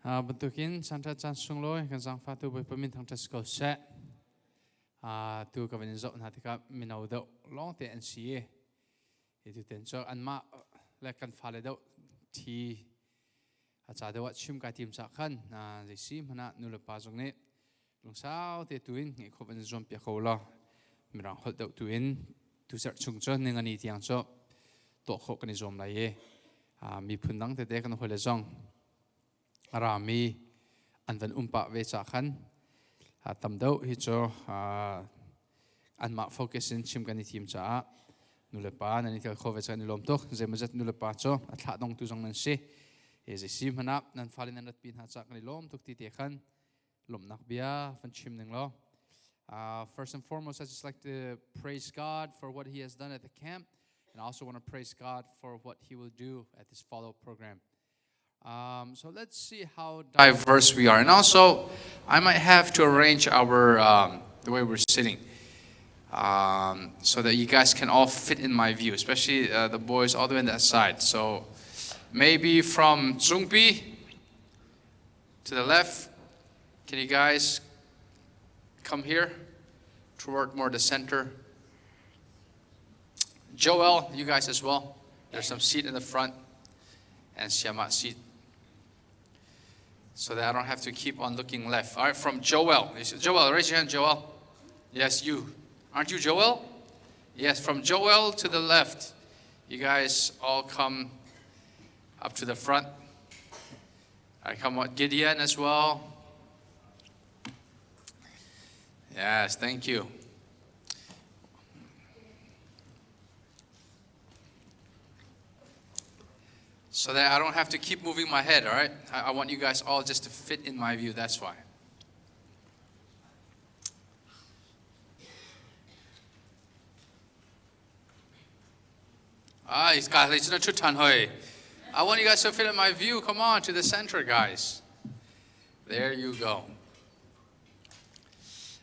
Bentukin Santa Chan Sungloi kan sang fatu boy pemin thang Tesco set. Tu ka venin zot na tika minau do long te NCA. Itu tenso an ma lekan fale do ti acha do chim ka tim sa khan na jisi mana nula pa jong ne long sao te tuin ngi kho ben zom pia khola mirang hol do tuin tu ser chung cho ning ani tiang cho to kho kan zom lai ye mi phundang te kan hole jong Arami anvan umpa ve cha khan tamdo hi cho anma focus in chim kan tim cha nulepa nani tel kho ve cha ni lom tok zemazat nulepa cho athla dong tu jong nan se e je sim hana nan falin an rat pin ha cha kan lom tok ti te khan lom nak bia fan chim ning lo first and foremost I just like to praise God for what he has done at the camp, and I also want to praise God for what he will do at this follow program. So let's see how diverse we are. And also, I might have to arrange our the way we're sitting so that you guys can all fit in my view, especially the boys all the way on that side. So maybe from Zungbi to the left, can you guys come here toward more the center? Joel, you guys as well. There's some seat in the front and Siamat seat, so that I don't have to keep on looking left. All right, from Joel. Joel, raise your hand, Joel. Yes, you. Aren't you Joel? Yes, from Joel to the left. You guys all come up to the front. All right, come on, Gideon as well. Yes, thank you. So that I don't have to keep moving my head, all right? I want you guys all just to fit in my view, that's why. I want you guys to fit in my view. Come on, to the center, guys. There you go.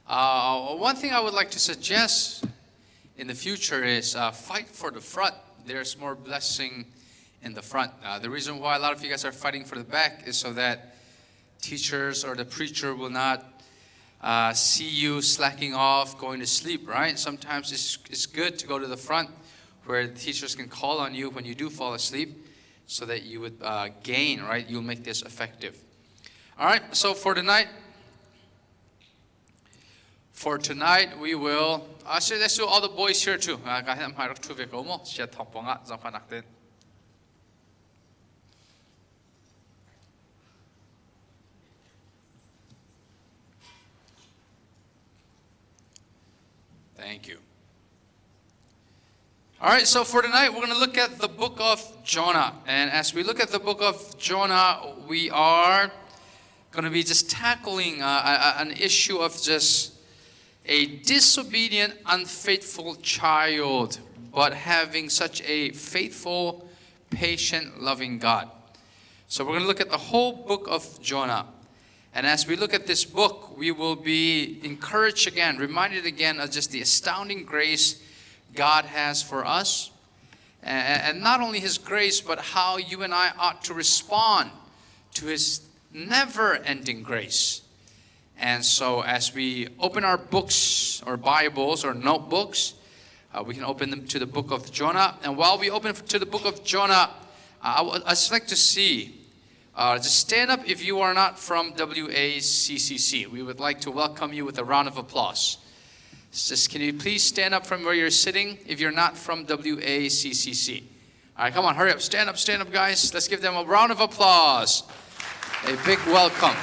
One thing I would like to suggest in the future is fight for the front. There's more blessing in the front. The reason why a lot of you guys are fighting for the back is so that teachers or the preacher will not see you slacking off, going to sleep, right? Sometimes it's good to go to the front where the teachers can call on you when you do fall asleep so that you would gain, right? You'll make this effective. All right, so for tonight, we will, let's do all the boys here too. Thank you. All right, so for tonight, we're going to look at the book of Jonah. And as we look at the book of Jonah, we are going to be just tackling an issue of just a disobedient, unfaithful child, but having such a faithful, patient, loving God. So we're going to look at the whole book of Jonah. And as we look at this book, we will be encouraged again, reminded again of just the astounding grace God has for us. And not only His grace, but how you and I ought to respond to His never-ending grace. And so as we open our books or Bibles or notebooks, we can open them to the book of Jonah. And while we open to the book of Jonah, I'd just like to see, just stand up if you are not from WACCC. We would like to welcome you with a round of applause. Just, can you please stand up from where you're sitting if you're not from WACCC? All right, come on, hurry up. Stand up, guys. Let's give them a round of applause. A big welcome.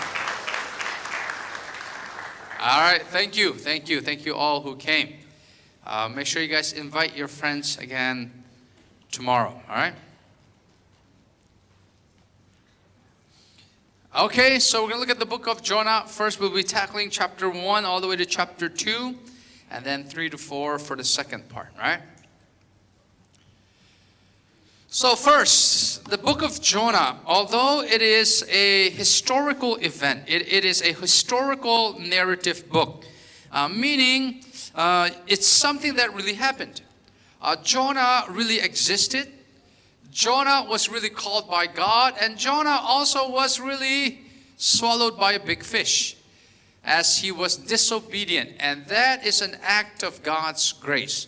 All right, thank you all who came. Make sure you guys invite your friends again tomorrow, all right? Okay, so we're going to look at the book of Jonah. First, we'll be tackling chapter 1 all the way to chapter 2, and then 3 to 4 for the second part, right? So first, the book of Jonah, although it is a historical event, it is a historical narrative book, meaning it's something that really happened. Jonah really existed. Jonah was really called by God, and Jonah also was really swallowed by a big fish as he was disobedient. And that is an act of God's grace.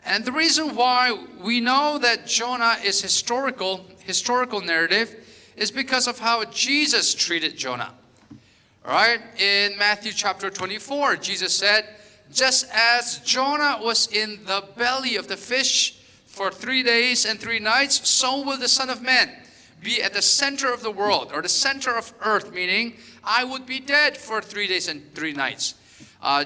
And the reason why we know that Jonah is historical narrative is because of how Jesus treated Jonah. All right? In Matthew chapter 24, Jesus said, just as Jonah was in the belly of the fish for 3 days and 3 nights, so will the Son of Man be at the center of the world, or the center of earth, meaning I would be dead for 3 days and 3 nights.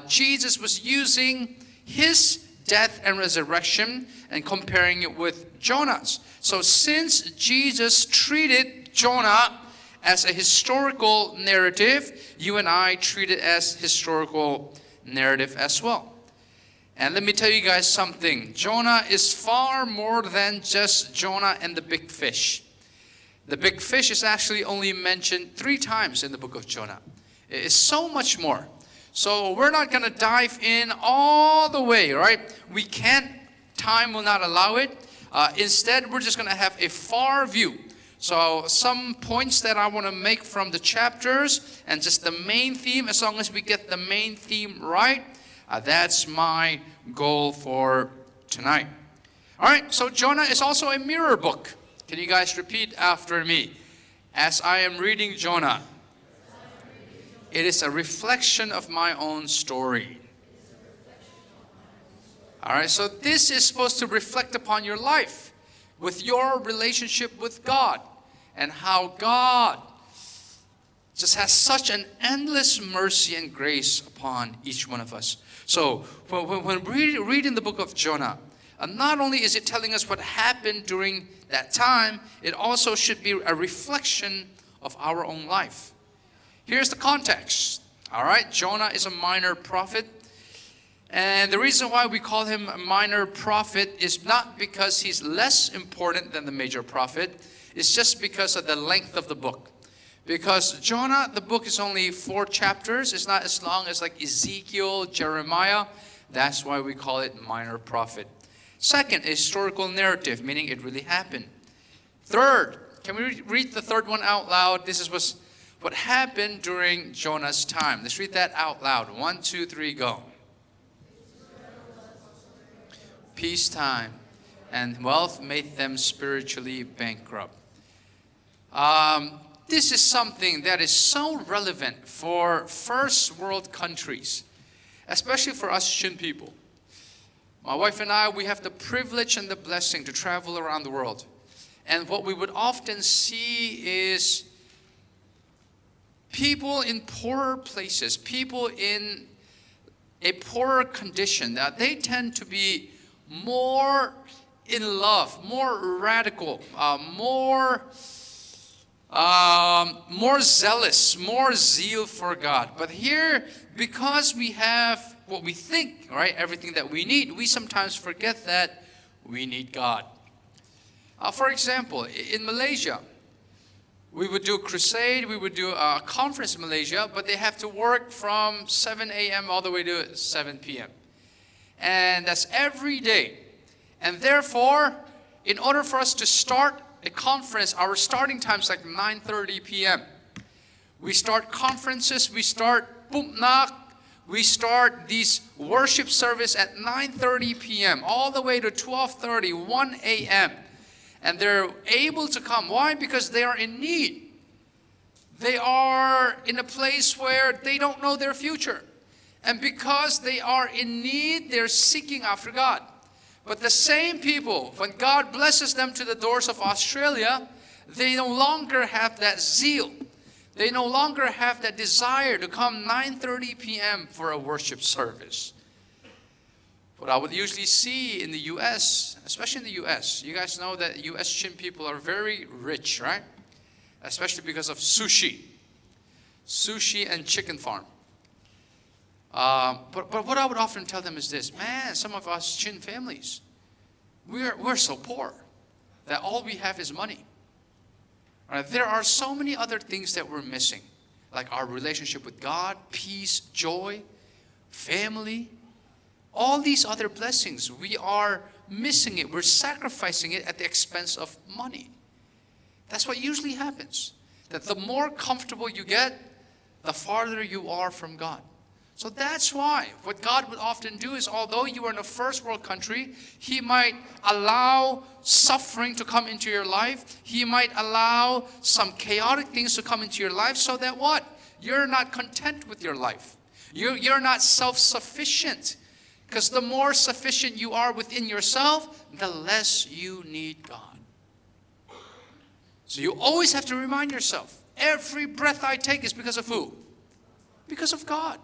Jesus was using his death and resurrection and comparing it with Jonah's. So since Jesus treated Jonah as a historical narrative, you and I treat it as historical narrative as well. And let me tell you guys something. Jonah is far more than just Jonah and the big fish. The big fish is actually only mentioned 3 times in the book of Jonah. It is so much more. So we're not going to dive in all the way, right? We can't. Time will not allow it. Instead, we're just going to have a far view. So some points that I want to make from the chapters and just the main theme, as long as we get the main theme right, that's my goal for tonight. All right, so Jonah is also a mirror book. Can you guys repeat after me? As I am reading Jonah, it is a reflection of my own story. All right, so this is supposed to reflect upon your life with your relationship with God and how God just has such an endless mercy and grace upon each one of us. So when we read in the book of Jonah, not only is it telling us what happened during that time, it also should be a reflection of our own life. Here's the context. All right, Jonah is a minor prophet. And the reason why we call him a minor prophet is not because he's less important than the major prophet. It's just because of the length of the book. Because Jonah, the book is only 4 chapters. It's not as long as like Ezekiel, Jeremiah. That's why we call it minor prophet. Second, a historical narrative, meaning it really happened. Third, can we read the third one out loud? This is what happened during Jonah's time. Let's read that out loud. 1, 2, 3, go. Peacetime and wealth made them spiritually bankrupt. This is something that is so relevant for first world countries, especially for us Shin people. My wife and I, we have the privilege and the blessing to travel around the world. And what we would often see is people in poorer places, people in a poorer condition, that they tend to be more in love, more radical, more zealous, more zeal for God. But here, because we have what we think, right, everything that we need, we sometimes forget that we need God. For example, in Malaysia, we would do a crusade, we would do a conference in Malaysia, but they have to work from 7 a.m. all the way to 7 p.m. And that's every day. And therefore, in order for us to start a conference, our starting time is like 9:30 p.m. We start conferences, we start Pumnak, we start these worship service at 9:30 p.m. all the way to 12:30, 1 a.m. And they're able to come. Why? Because they are in need. They are in a place where they don't know their future. And because they are in need, they're seeking after God. But the same people, when God blesses them to the doors of Australia, they no longer have that zeal. They no longer have that desire to come 9:30 p.m. for a worship service. What I would usually see in the U.S., especially in the U.S., you guys know that U.S. Chin people are very rich, right? Especially because of sushi. Sushi and chicken farm. But what I would often tell them is this: man, some of us Chin families, we're so poor that all we have is money. Right? There are so many other things that we're missing, like our relationship with God, peace, joy, family, all these other blessings. We are missing it. We're sacrificing it at the expense of money. That's what usually happens. that the more comfortable you get, the farther you are from God. So that's why what God would often do is, although you are in a first world country, He might allow suffering to come into your life. He might allow some chaotic things to come into your life so that what? You're not content with your life. You're not self-sufficient. Because the more sufficient you are within yourself, the less you need God. So you always have to remind yourself, every breath I take is because of who? Because of God.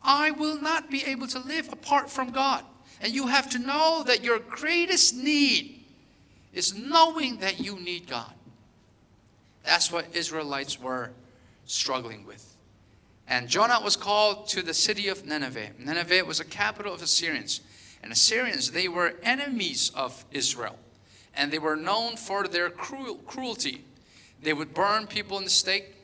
I will not be able to live apart from God. And you have to know that your greatest need is knowing that you need God. That's what Israelites were struggling with. And Jonah was called to the city of Nineveh. Nineveh was a capital of Assyrians. And Assyrians, they were enemies of Israel. And they were known for their cruelty. They would burn people in the stake.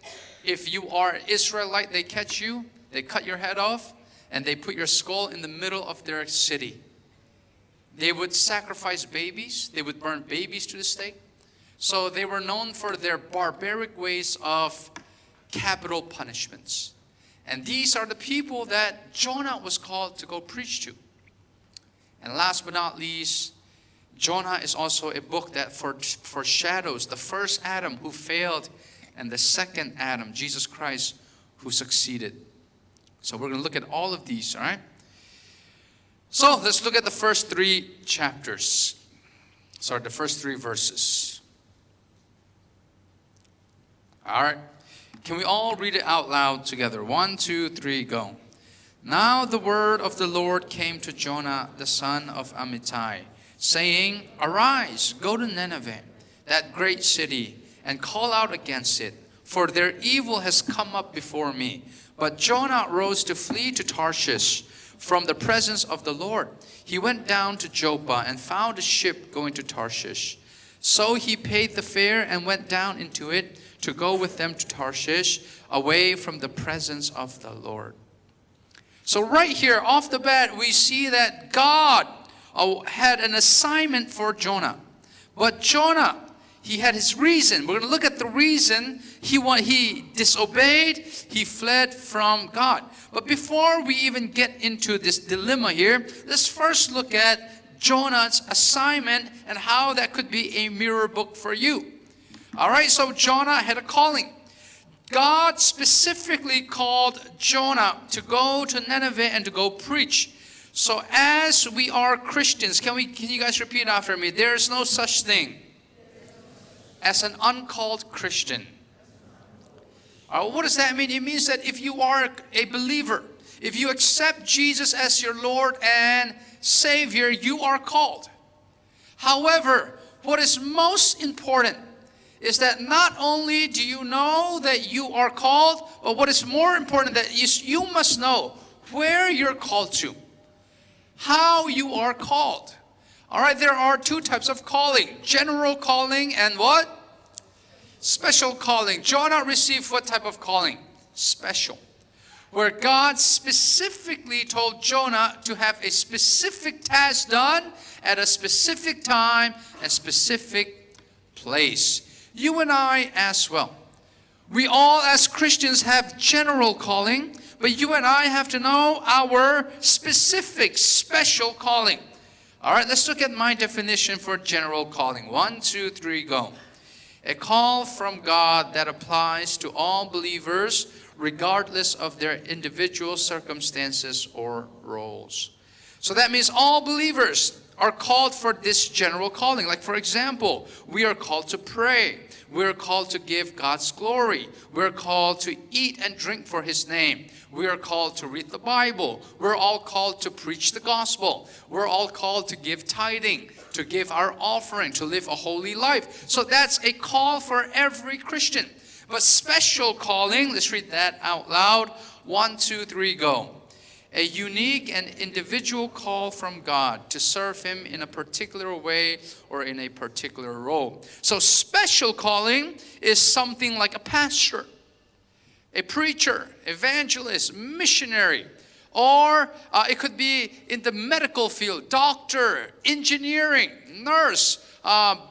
If you are an Israelite, they catch you. They cut your head off, and they put your skull in the middle of their city. They would sacrifice babies. They would burn babies to the stake. So they were known for their barbaric ways of capital punishments. And these are the people that Jonah was called to go preach to. And last but not least, Jonah is also a book that foreshadows the first Adam who failed and the second Adam, Jesus Christ, who succeeded. So we're going to look at all of these, all right? So let's look at the first three chapters. Sorry, the first three verses. All right. Can we all read it out loud together? 1, 2, 3, go. Now the word of the Lord came to Jonah, the son of Amittai, saying, Arise, go to Nineveh, that great city, and call out against it, for their evil has come up before me. But Jonah rose to flee to Tarshish from the presence of the Lord. He went down to Joppa and found a ship going to Tarshish. So he paid the fare and went down into it to go with them to Tarshish, away from the presence of the Lord. So right here, off the bat, we see that God had an assignment for Jonah. But Jonah, he had his reason. We're going to look at the reason he disobeyed. He fled from God. But before we even get into this dilemma here, let's first look at Jonah's assignment and how that could be a mirror book for you. All right, so Jonah had a calling. God specifically called Jonah to go to Nineveh and to go preach. So as we are Christians, can you guys repeat after me? There is no such thing as an uncalled Christian. What does that mean? It means that if you are a believer, if you accept Jesus as your Lord and Savior, you are called. However, what is most important is that not only do you know that you are called, but what is more important that you must know where you're called to, how you are called. All right, there are two types of calling: general calling and what? Special calling. Jonah received what type of calling? Special. Where God specifically told Jonah to have a specific task done at a specific time and specific place. You and I as well. We all as Christians have general calling, but you and I have to know our specific, special calling. All right, let's look at my definition for general calling. 1, 2, 3, go. A call from God that applies to all believers regardless of their individual circumstances or roles. So that means all believers are called for this general calling. Like for example, we are called to pray. We're called to give God's glory. We're called to eat and drink for His name. We are called to read the Bible. We're all called to preach the gospel. We're all called to give tithing, to give our offering, to live a holy life. So that's a call for every Christian. But special calling, let's read that out loud. 1, 2, 3, go. A unique and individual call from God to serve Him in a particular way or in a particular role. So special calling is something like a pastor, a preacher, evangelist, missionary, or it could be in the medical field, doctor, engineering, nurse,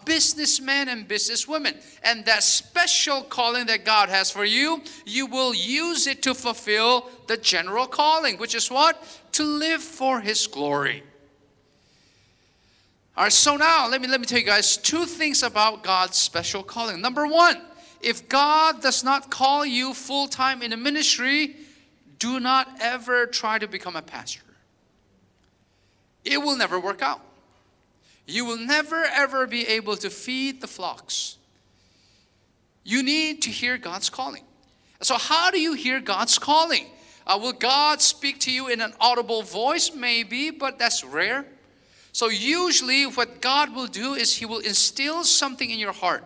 businessmen and businesswomen. And that special calling that God has for you, you will use it to fulfill the general calling, which is what? To live for His glory. All right, so now let me tell you guys two things about God's special calling. Number one, if God does not call you full-time in a ministry, do not ever try to become a pastor. It will never work out. You will never ever be able to feed the flocks. You need to hear God's calling. So how do you hear God's calling? Will God speak to you in an audible voice? Maybe, but that's rare. So usually what God will do is He will instill something in your heart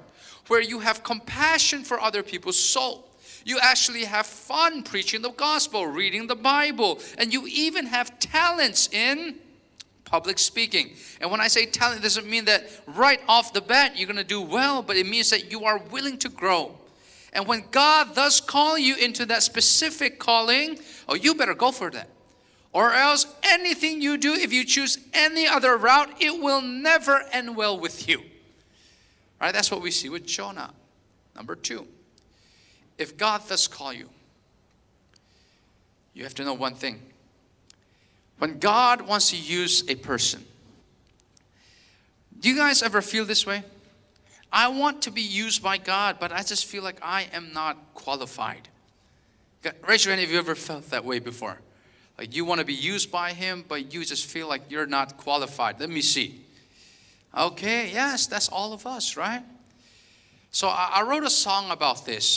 where you have compassion for other people's soul. You actually have fun preaching the gospel, reading the Bible, and you even have talents in public speaking. And when I say talent, it doesn't mean that right off the bat you're going to do well, but it means that you are willing to grow. And when God does call you into that specific calling, oh, you better go for that. Or else anything you do, if you choose any other route, it will never end well with you. All right, that's what we see with Jonah. Number two, if God does call you, you have to know one thing. When God wants to use a person, do you guys ever feel this way? I want to be used by God, but I just feel like I am not qualified. Raise your hand if you ever felt that way before. Like you want to be used by Him, but you just feel like you're not qualified. Let me see. Okay, yes, that's all of us, right? So I wrote a song about this,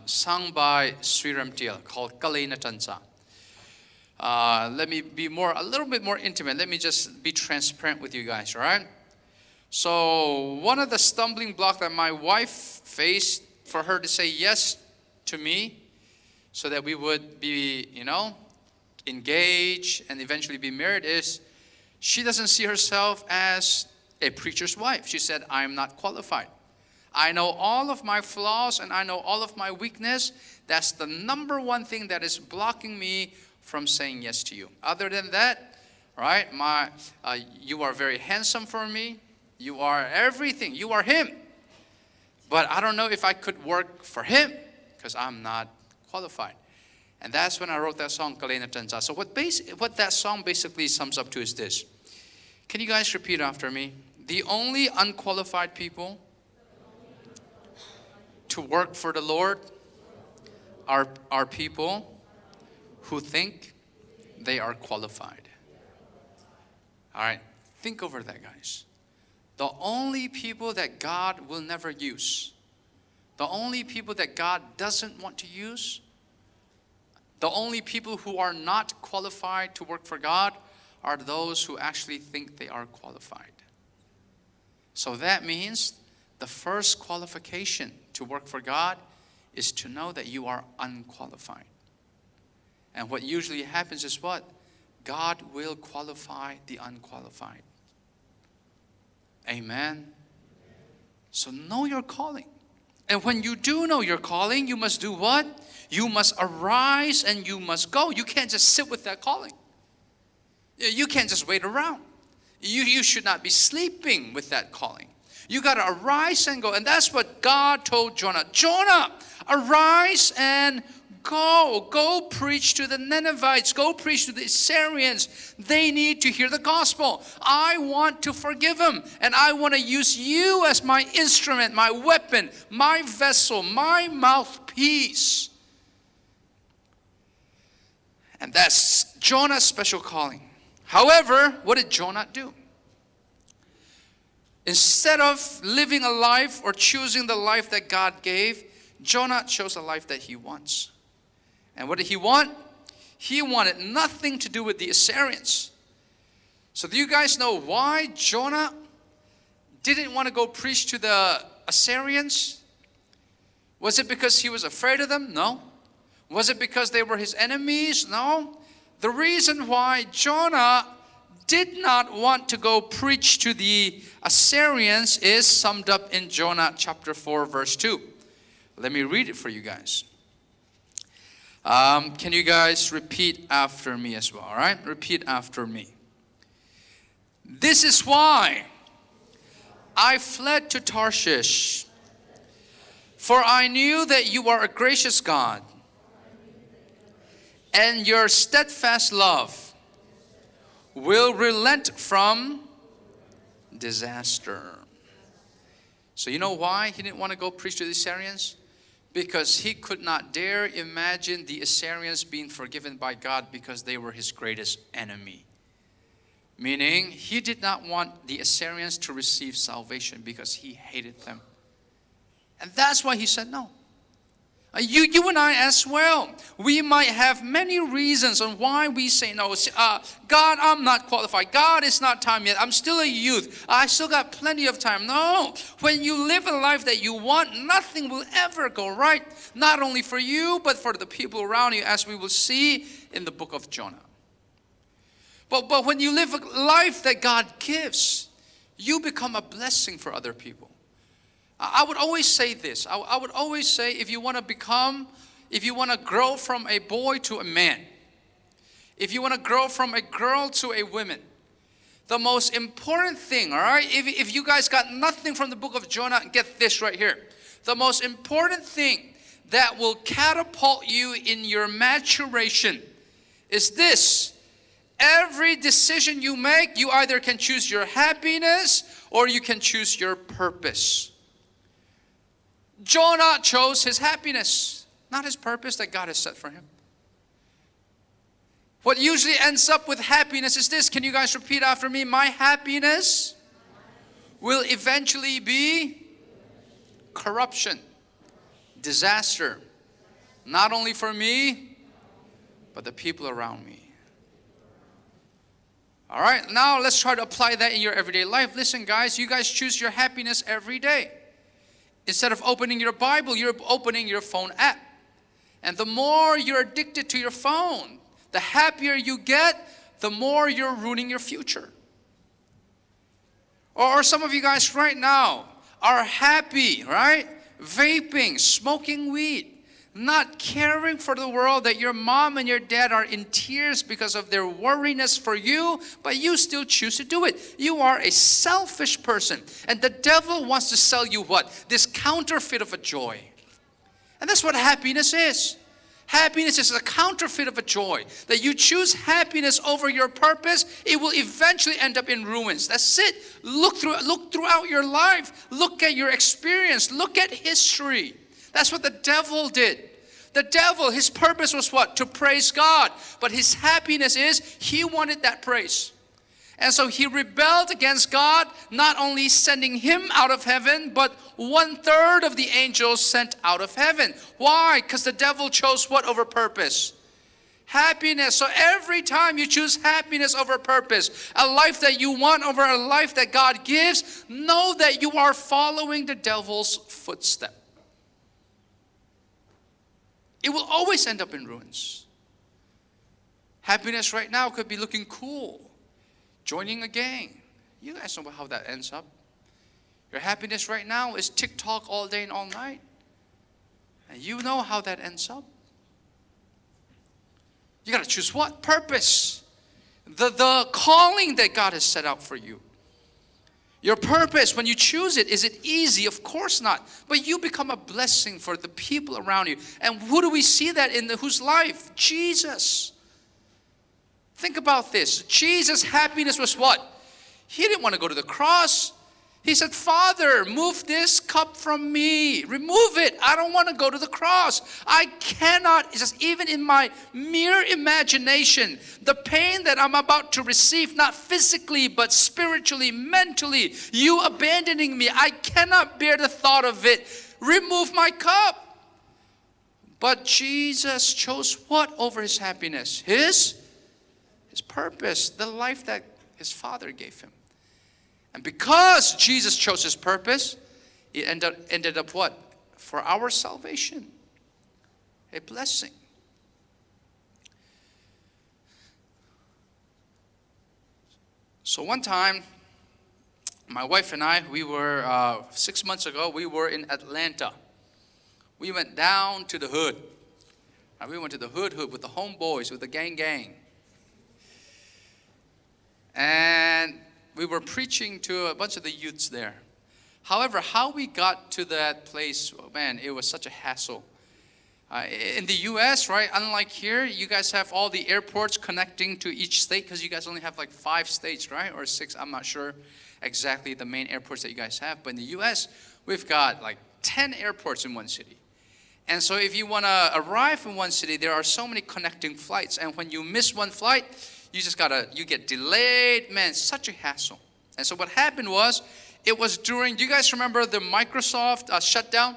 sung by Sriram Tiel, called Kalena Tansa. Let me be a little bit more intimate. Let me just be transparent with you guys, all right? So one of the stumbling blocks that my wife faced for her to say yes to me so that we would be, engaged and eventually be married is she doesn't see herself as a preacher's wife. She said, I'm not qualified. I know all of my flaws and I know all of my weakness. That's the number one thing that is blocking me from saying yes to you. Other than that, right, you are very handsome for me. You are everything. You are Him. But I don't know if I could work for Him because I'm not qualified. And that's when I wrote that song, Kalena Tansa. So what that song basically sums up to is this. Can you guys repeat after me? The only unqualified people to work for the Lord are people who think they are qualified. All right, think over that, guys. The only people that God will never use, the only people that God doesn't want to use, the only people who are not qualified to work for God are those who actually think they are qualified. So that means the first qualification to work for God is to know that you are unqualified. And what usually happens is what? God will qualify the unqualified. Amen. So know your calling. And when you do know your calling, you must do what? You must arise and you must go. You can't just sit with that calling. You can't just wait around. You should not be sleeping with that calling. You got to arise and go. And that's what God told Jonah. Jonah, arise and go. Go preach to the Ninevites. Go preach to the Assyrians. They need to hear the gospel. I want to forgive them. And I want to use you as my instrument, my weapon, my vessel, my mouthpiece. And that's Jonah's special calling. However, what did Jonah do? Instead of living a life or choosing the life that God gave, Jonah chose a life that he wants. And what did he want? He wanted nothing to do with the Assyrians. So do you guys know why Jonah didn't want to go preach to the Assyrians? Was it because he was afraid of them? No. Was it because they were his enemies? No. The reason why Jonah did not want to go preach to the Assyrians is summed up in Jonah chapter 4 verse 2. Let me read it for you guys. Can you guys repeat after me as well? All right, repeat after me. This is why I fled to Tarshish, for I knew that you are a gracious God, and your steadfast love will relent from disaster. So you know why he didn't want to go preach to the Assyrians? Because he could not dare imagine the Assyrians being forgiven by God because they were his greatest enemy. Meaning, he did not want the Assyrians to receive salvation because he hated them. And that's why he said no. You and I as well. We might have many reasons on why we say no. God, I'm not qualified. God, it's not time yet. I'm still a youth. I still got plenty of time. No. When you live a life that you want, nothing will ever go right. Not only for you, but for the people around you, as we will see in the book of Jonah. But when you live a life that God gives, you become a blessing for other people. I would always say this. I would always say, if you want to grow from a boy to a man, if you want to grow from a girl to a woman, the most important thing, all right, if you guys got nothing from the book of Jonah, get this right here. The most important thing that will catapult you in your maturation is this. Every decision you make, you either can choose your happiness or you can choose your purpose. Jonah chose his happiness, not his purpose that God has set for him. What usually ends up with happiness is this. Can you guys repeat after me? My happiness will eventually be corruption, disaster, not only for me, but the people around me. All right, now let's try to apply that in your everyday life. Listen, guys, you guys choose your happiness every day. Instead of opening your Bible, you're opening your phone app. And the more you're addicted to your phone, the happier you get, the more you're ruining your future. Or some of you guys right now are happy, right? Vaping, smoking weed, not caring for the world, that your mom and your dad are in tears because of their worriness for you, but you still choose to do it. You are a selfish person. And the devil wants to sell you what? This counterfeit of a joy. And that's what happiness is. Happiness is a counterfeit of a joy. That you choose happiness over your purpose, it will eventually end up in ruins. That's it. Look throughout your life. Look at your experience. Look at history. That's what the devil did. The devil, his purpose was what? To praise God. But his happiness is he wanted that praise. And so he rebelled against God, not only sending him out of heaven, but 1/3 of the angels sent out of heaven. Why? Because the devil chose what over purpose? Happiness. So every time you choose happiness over purpose, a life that you want over a life that God gives, know that you are following the devil's footstep. It will always end up in ruins. Happiness right now could be looking cool, joining a gang. You guys know how that ends up. Your happiness right now is TikTok all day and all night. And you know how that ends up. You got to choose what? Purpose. The calling that God has set out for you. Your purpose, when you choose it, is it easy? Of course not. But you become a blessing for the people around you. And who do we see that in? Whose life? Jesus. Think about this. Jesus' happiness was what? He didn't want to go to the cross. He said, Father, move this cup from me. Remove it. I don't want to go to the cross. I cannot, it's just even in my mere imagination, the pain that I'm about to receive, not physically, but spiritually, mentally, you abandoning me, I cannot bear the thought of it. Remove my cup. But Jesus chose what over his happiness? His purpose, the life that his Father gave him. And because Jesus chose his purpose, it ended up what? For our salvation. A blessing. So one time, my wife and I, we were, 6 months ago, we were in Atlanta. We went down to the hood. And we went to the hood with the homeboys, with the gang. And we were preaching to a bunch of the youths there. However, how we got to that place, oh man, it was such a hassle. In the U.S., right, unlike here, you guys have all the airports connecting to each state because you guys only have like 5 states, right, or 6. I'm not sure exactly the main airports that you guys have. But in the U.S., we've got like 10 airports in one city. And so if you want to arrive in one city, there are so many connecting flights. And when you miss one flight, you get delayed. Man, such a hassle. And so what happened was, it was during, do you guys remember the Microsoft shutdown?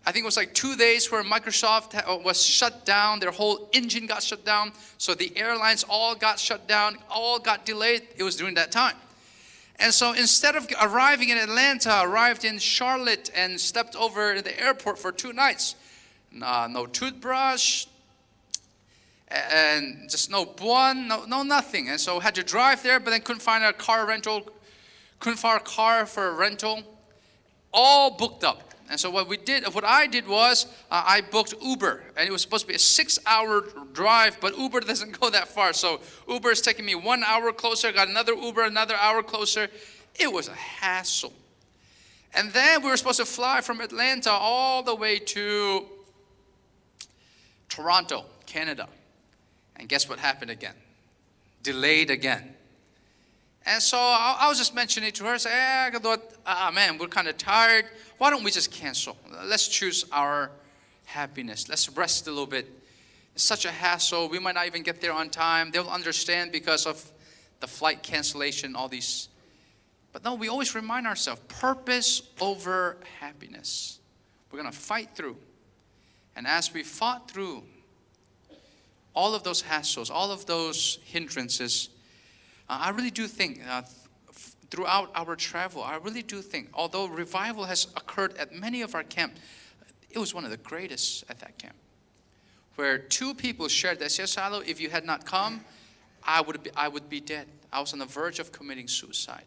I think it was like 2 days where Microsoft was shut down. Their whole engine got shut down. So the airlines all got shut down, all got delayed. It was during that time. And so instead of arriving in Atlanta, arrived in Charlotte and stepped over at the airport for 2 nights. No toothbrush, and just no buon, no nothing. And so had to drive there, but then couldn't find a car for a rental. All booked up. And so what I did was, I booked Uber, and it was supposed to be a 6-hour drive, but Uber doesn't go that far. So Uber is taking me 1 hour closer, got another Uber, another hour closer. It was a hassle. And then we were supposed to fly from Atlanta all the way to Toronto, Canada. And guess what happened again? Delayed again. And so I was just mentioning to her, I thought, man, we're kind of tired. Why don't we just cancel? Let's choose our happiness. Let's rest a little bit. It's such a hassle. We might not even get there on time. They'll understand because of the flight cancellation, all these. But no, we always remind ourselves, purpose over happiness. We're going to fight through. And as we fought through all of those hassles, all of those hindrances, I really do think throughout our travel, I really do think, although revival has occurred at many of our camps, it was one of the greatest at that camp, where 2 people shared that, Sailo, if you had not come, I would be dead. I was on the verge of committing suicide.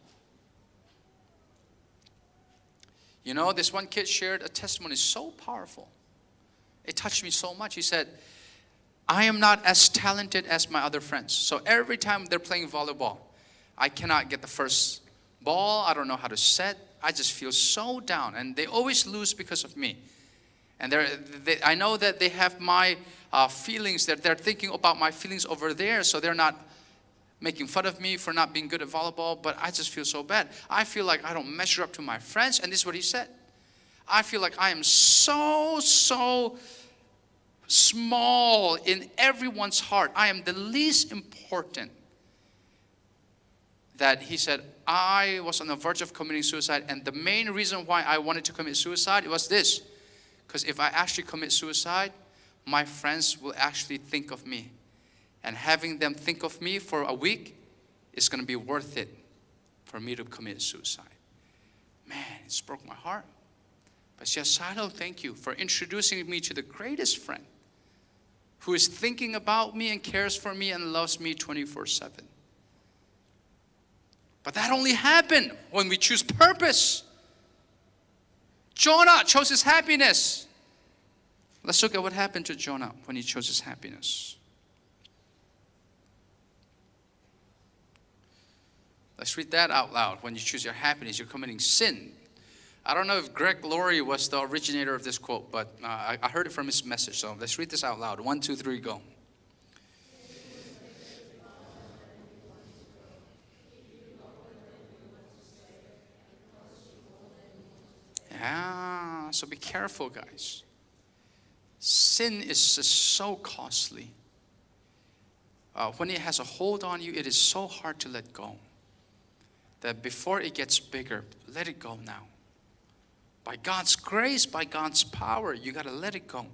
You know, this one kid shared a testimony so powerful. It touched me so much. He said, I am not as talented as my other friends. So every time they're playing volleyball, I cannot get the first ball. I don't know how to set. I just feel so down. And they always lose because of me. And I know that they have my feelings, that they're thinking about my feelings over there. So they're not making fun of me for not being good at volleyball. But I just feel so bad. I feel like I don't measure up to my friends. And this is what he said. I feel like I am so small in everyone's heart. I am the least important. That he said, I was on the verge of committing suicide, and the main reason why I wanted to commit suicide was this. Because if I actually commit suicide, my friends will actually think of me. And having them think of me for a week is going to be worth it for me to commit suicide. Man, it broke my heart. But Sailo, thank you for introducing me to the greatest friend who is thinking about me and cares for me and loves me 24/7. But that only happened when we choose purpose. Jonah chose his happiness. Let's look at what happened to Jonah when he chose his happiness. Let's read that out loud. When you choose your happiness, you're committing sin. I don't know if Greg Laurie was the originator of this quote, but I heard it from his message. So let's read this out loud. 1, 2, 3, go. Yeah, so be careful, guys. Sin is just so costly. When it has a hold on you, it is so hard to let go. That before it gets bigger, let it go now. By God's grace, by God's power, you got to let it go.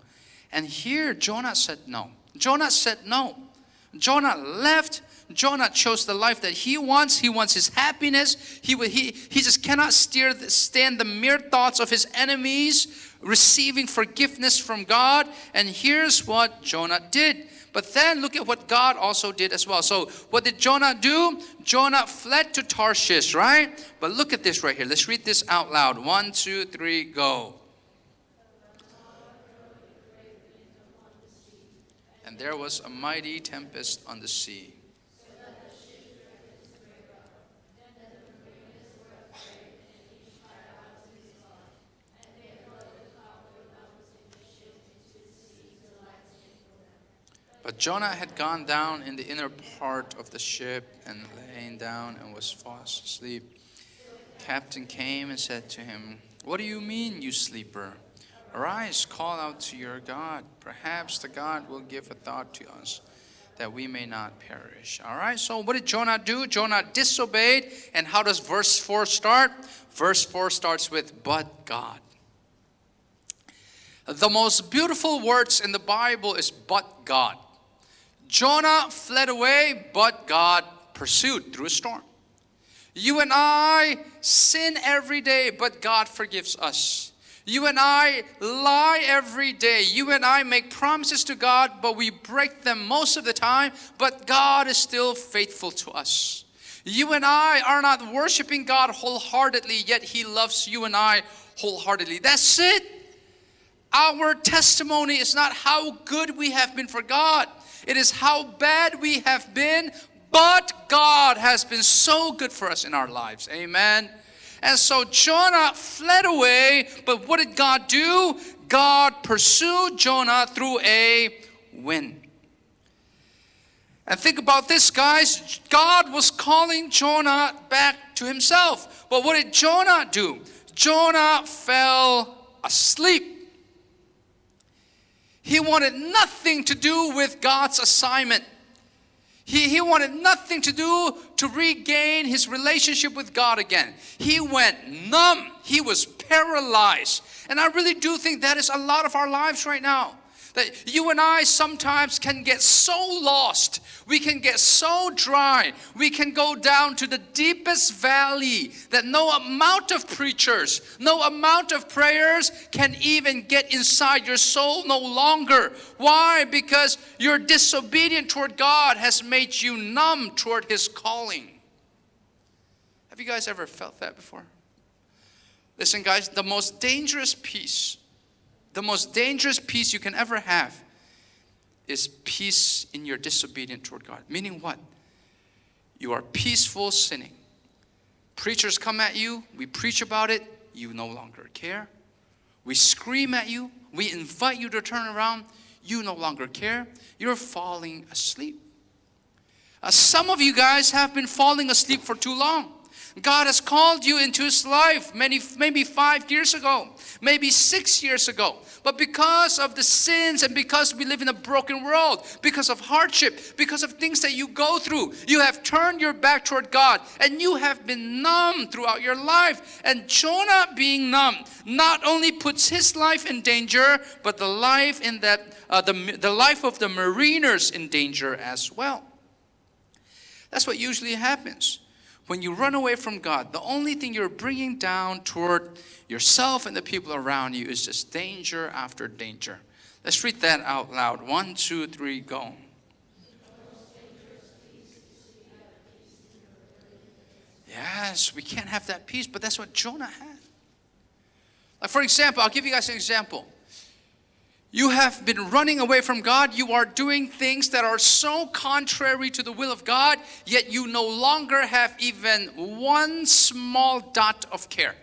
And here, Jonah said no. Jonah said no. Jonah left. Jonah chose the life that he wants. He wants his happiness. He just cannot stand the mere thoughts of his enemies receiving forgiveness from God. And here's what Jonah did. But then look at what God also did as well. So what did Jonah do? Jonah fled to Tarshish, right? But look at this right here. Let's read this out loud. 1, 2, 3, go. And there was a mighty tempest on the sea. But Jonah had gone down in the inner part of the ship and lain down and was fast asleep. Captain came and said to him, "What do you mean, you sleeper? Arise, call out to your God. Perhaps the God will give a thought to us, that we may not perish." All right, so what did Jonah do? Jonah disobeyed. And how does verse 4 start? Verse 4 starts with, "But God." The most beautiful words in the Bible is "but God." Jonah fled away, but God pursued through a storm. You and I sin every day, but God forgives us. You and I lie every day. You and I make promises to God, but we break them most of the time, but God is still faithful to us. You and I are not worshiping God wholeheartedly, yet He loves you and I wholeheartedly. That's it. Our testimony is not how good we have been for God. It is how bad we have been, but God has been so good for us in our lives. Amen. And so Jonah fled away, but what did God do? God pursued Jonah through a wind. And think about this, guys. God was calling Jonah back to Himself. But what did Jonah do? Jonah fell asleep. He wanted nothing to do with God's assignment. He wanted nothing to do to regain his relationship with God again. He went numb. He was paralyzed. And I really do think that is a lot of our lives right now. That you and I sometimes can get so lost. We can get so dry. We can go down to the deepest valley that no amount of preachers, no amount of prayers can even get inside your soul no longer. Why? Because your disobedience toward God has made you numb toward His calling. Have you guys ever felt that before? Listen, guys, the most dangerous peace you can ever have is peace in your disobedience toward God. Meaning what? You are peaceful sinning. Preachers come at you, we preach about it, you no longer care. We scream at you, we invite you to turn around, you no longer care. You're falling asleep. Some of you guys have been falling asleep for too long. God has called you into His life maybe 5 years ago, maybe 6 years ago. But because of the sins and because we live in a broken world, because of hardship, because of things that you go through, you have turned your back toward God and you have been numb throughout your life. And Jonah being numb not only puts his life in danger, but the life of the mariners in danger as well. That's what usually happens. When you run away from God, the only thing you're bringing down toward yourself and the people around you is just danger after danger. Let's read that out loud. 1, 2, 3, go. Yes, we can't have that peace, but that's what Jonah had. Like for example, I'll give you guys an example. You have been running away from God. You are doing things that are so contrary to the will of God, yet you no longer have even one small dot of care.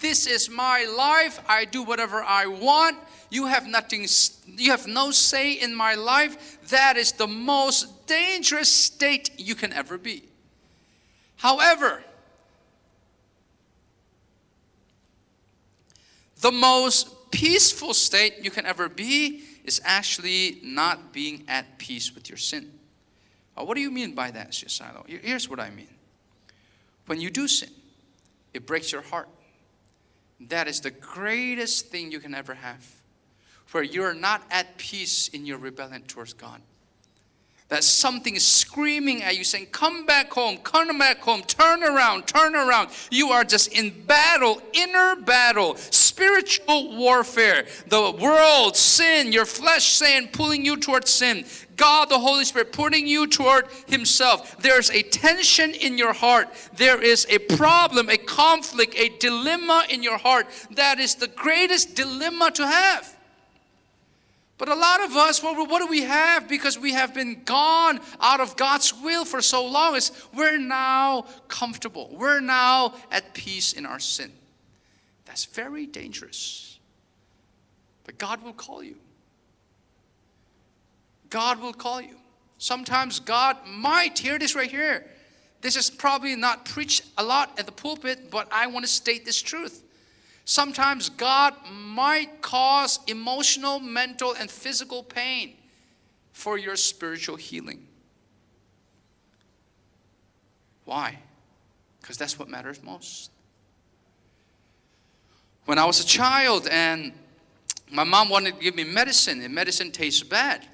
This is my life. I do whatever I want. You have no say in my life. That is the most dangerous state you can ever be. However, the most peaceful state you can ever be is actually not being at peace with your sin. What do you mean by that, Sailo? Here's what I mean. When you do sin, it breaks your heart. That is the greatest thing you can ever have. Where you're not at peace in your rebellion towards God. That something is screaming at you saying, come back home, turn around. You are just in battle, inner battle, spiritual warfare. The world, sin, your flesh saying, pulling you towards sin. God, the Holy Spirit, putting you toward Himself. There's a tension in your heart. There is a problem, a conflict, a dilemma in your heart. That is the greatest dilemma to have. But a lot of us, what do we have? Because we have been gone out of God's will for so long, is we're now comfortable. We're now at peace in our sin. That's very dangerous. But God will call you. God will call you. Sometimes God might, hear this right here. This is probably not preached a lot at the pulpit, but I want to state this truth. Sometimes God might cause emotional, mental, and physical pain for your spiritual healing. Why? Because that's what matters most. When I was a child and my mom wanted to give me medicine, and medicine tastes bad.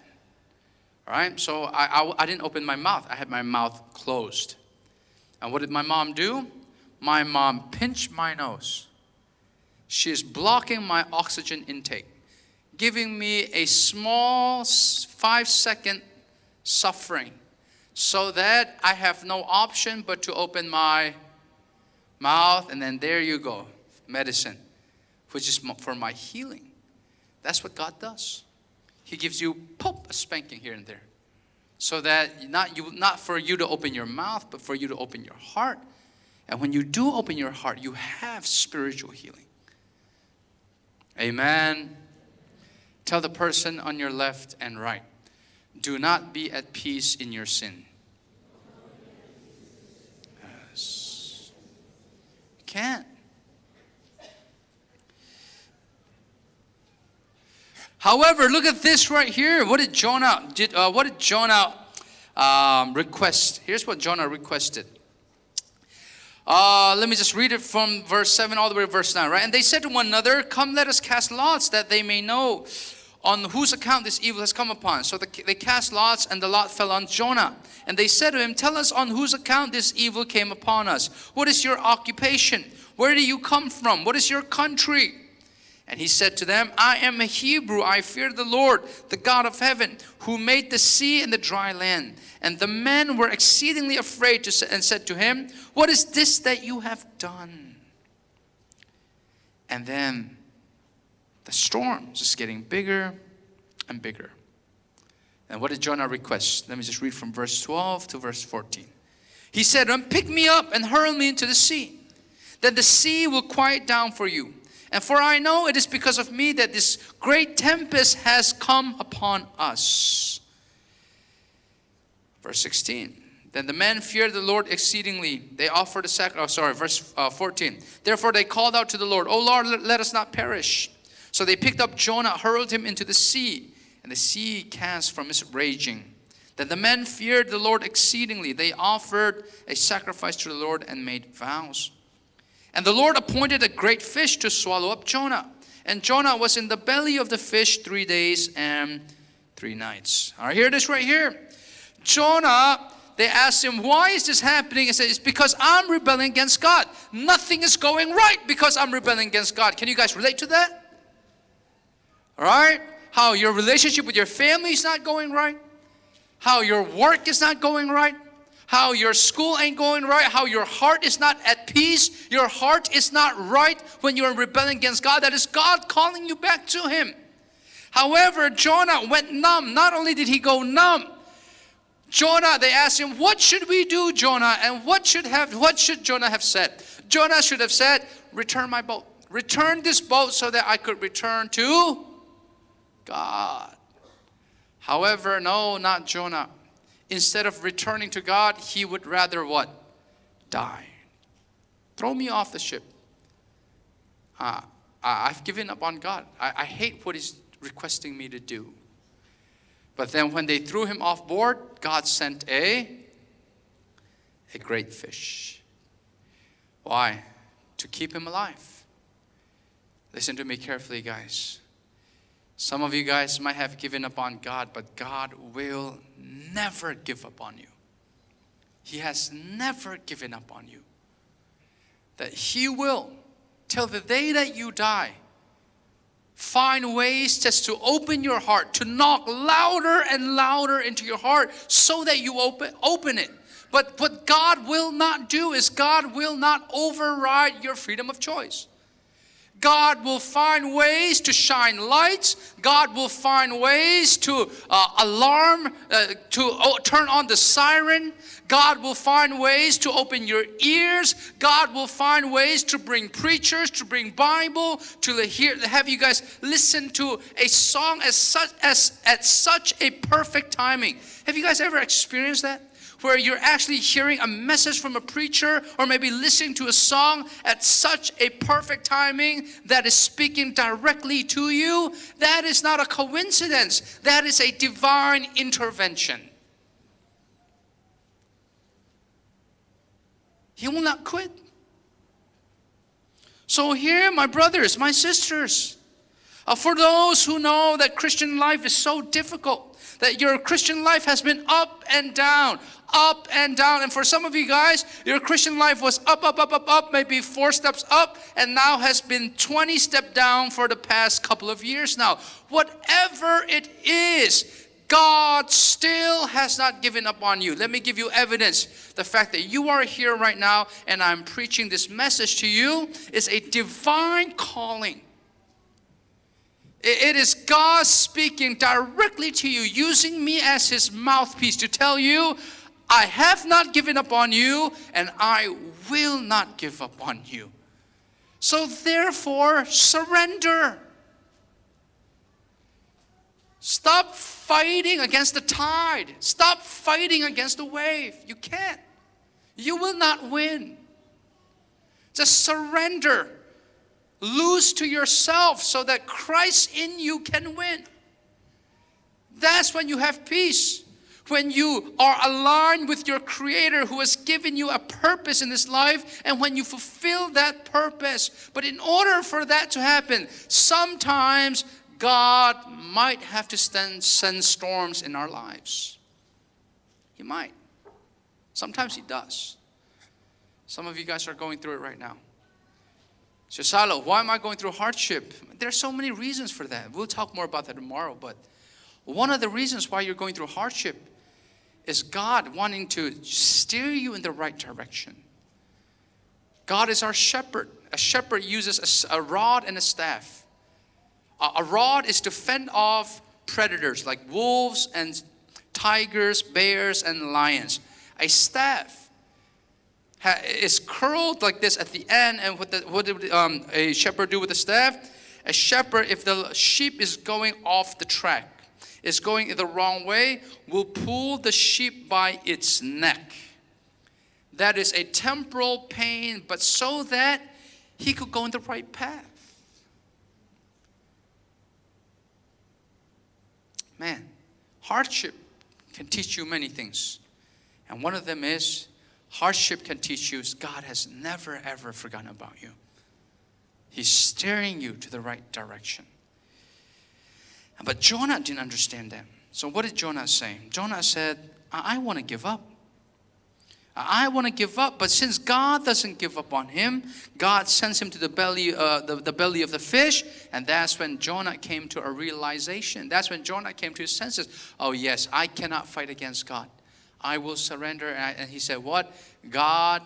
All right, so I didn't open my mouth. I had my mouth closed. And what did my mom do? My mom pinched my nose. She is blocking my oxygen intake, giving me a small 5-second suffering so that I have no option but to open my mouth, and then there you go, medicine, which is for my healing. That's what God does. He gives you a spanking here and there, so that not for you to open your mouth, but for you to open your heart. And when you do open your heart, you have spiritual healing. Amen. Tell the person on your left and right, do not be at peace in your sin. Yes. You can't. However, look at this right here. What did Jonah request? Here's what Jonah requested. Let me just read it from verse 7 all the way to verse 9, right? And they said to one another, come, let us cast lots, that they may know on whose account this evil has come upon. So they cast lots, and the lot fell on Jonah. And they said to him, tell us on whose account this evil came upon us. What is your occupation? Where do you come from? What is your country? And he said to them, I am a Hebrew. I fear the Lord, the God of heaven, who made the sea and the dry land. And the men were exceedingly afraid and said to him, what is this that you have done? And then the storm is just getting bigger and bigger. And what did Jonah request? Let me just read from verse 12 to verse 14. He said, pick me up and hurl me into the sea. Then the sea will quiet down for you. And for I know it is because of me that this great tempest has come upon us. Verse 16. Then the men feared the Lord exceedingly. They offered a sacrifice. Verse 14. Therefore they called out to the Lord, O Lord, let us not perish. So they picked up Jonah, hurled him into the sea, and the sea cast from its raging. Then the men feared the Lord exceedingly. They offered a sacrifice to the Lord and made vows. And the Lord appointed a great fish to swallow up Jonah. And Jonah was in the belly of the fish 3 days and 3 nights. All right, hear this right here. Jonah, they asked him, why is this happening? He said, it's because I'm rebelling against God. Nothing is going right because I'm rebelling against God. Can you guys relate to that? All right? How your relationship with your family is not going right. How your work is not going right. How your school ain't going right, how your heart is not at peace, your heart is not right when you're rebelling against God. That is God calling you back to Him. However, Jonah went numb. Not only did he go numb, Jonah, they asked him, what should we do, Jonah? And what should Jonah have said? Jonah should have said, return my boat. Return this boat so that I could return to God. However, no, not Jonah. Instead of returning to God, he would rather what? Die. Throw me off the ship. I've given up on God. I hate what He's requesting me to do. But then when they threw him off board, God sent a great fish. Why? To keep him alive. Listen to me carefully, guys. Some of you guys might have given up on God, but God will never give up on you. He has never given up on you. That He will, till the day that you die, find ways just to open your heart, to knock louder and louder into your heart so that you open it. But what God will not do is God will not override your freedom of choice. God will find ways to shine lights. God will find ways to turn on the siren. God will find ways to open your ears. God will find ways to bring preachers, to bring Bible, to have you guys listen to a song at such a perfect timing. Have you guys ever experienced that? Where you're actually hearing a message from a preacher or maybe listening to a song at such a perfect timing that is speaking directly to you. That is not a coincidence. That is a divine intervention. He will not quit. So here, my brothers, my sisters, for those who know that Christian life is so difficult, that your Christian life has been up and down, up and down. And for some of you guys, your Christian life was up, maybe 4 steps up, and now has been 20 steps down for the past couple of years now. Whatever it is, God still has not given up on you. Let me give you evidence. The fact that you are here right now and I'm preaching this message to you is a divine calling. It is God speaking directly to you, using me as His mouthpiece to tell you, I have not given up on you, and I will not give up on you. So therefore, surrender. Stop fighting against the tide. Stop fighting against the wave. You can't. You will not win. Just surrender. Lose to yourself so that Christ in you can win. That's when you have peace. When you are aligned with your Creator who has given you a purpose in this life, and when you fulfill that purpose. But in order for that to happen, sometimes God might have to send storms in our lives. He might. Sometimes He does. Some of you guys are going through it right now. So Sailo, why am I going through hardship? There are so many reasons for that. We'll talk more about that tomorrow. But one of the reasons why you're going through hardship is God wanting to steer you in the right direction. God is our shepherd. A shepherd uses a rod and a staff. A rod is to fend off predators like wolves and tigers, bears, and lions. A staff is curled like this at the end. And what did a shepherd do with the staff? A shepherd, if the sheep is going off the track, is going the wrong way, will pull the sheep by its neck. That is a temporal pain, but so that he could go in the right path. Man, hardship can teach you many things. And one of them is, hardship can teach you God has never ever forgotten about you. He's steering you to the right direction. But Jonah didn't understand that. So what did Jonah say? Jonah said, I want to give up. I want to give up. But since God doesn't give up on him, God sends him to the belly of the fish. And that's when Jonah came to a realization. That's when Jonah came to his senses. Oh yes, I cannot fight against God. I will surrender. And he said, what? God,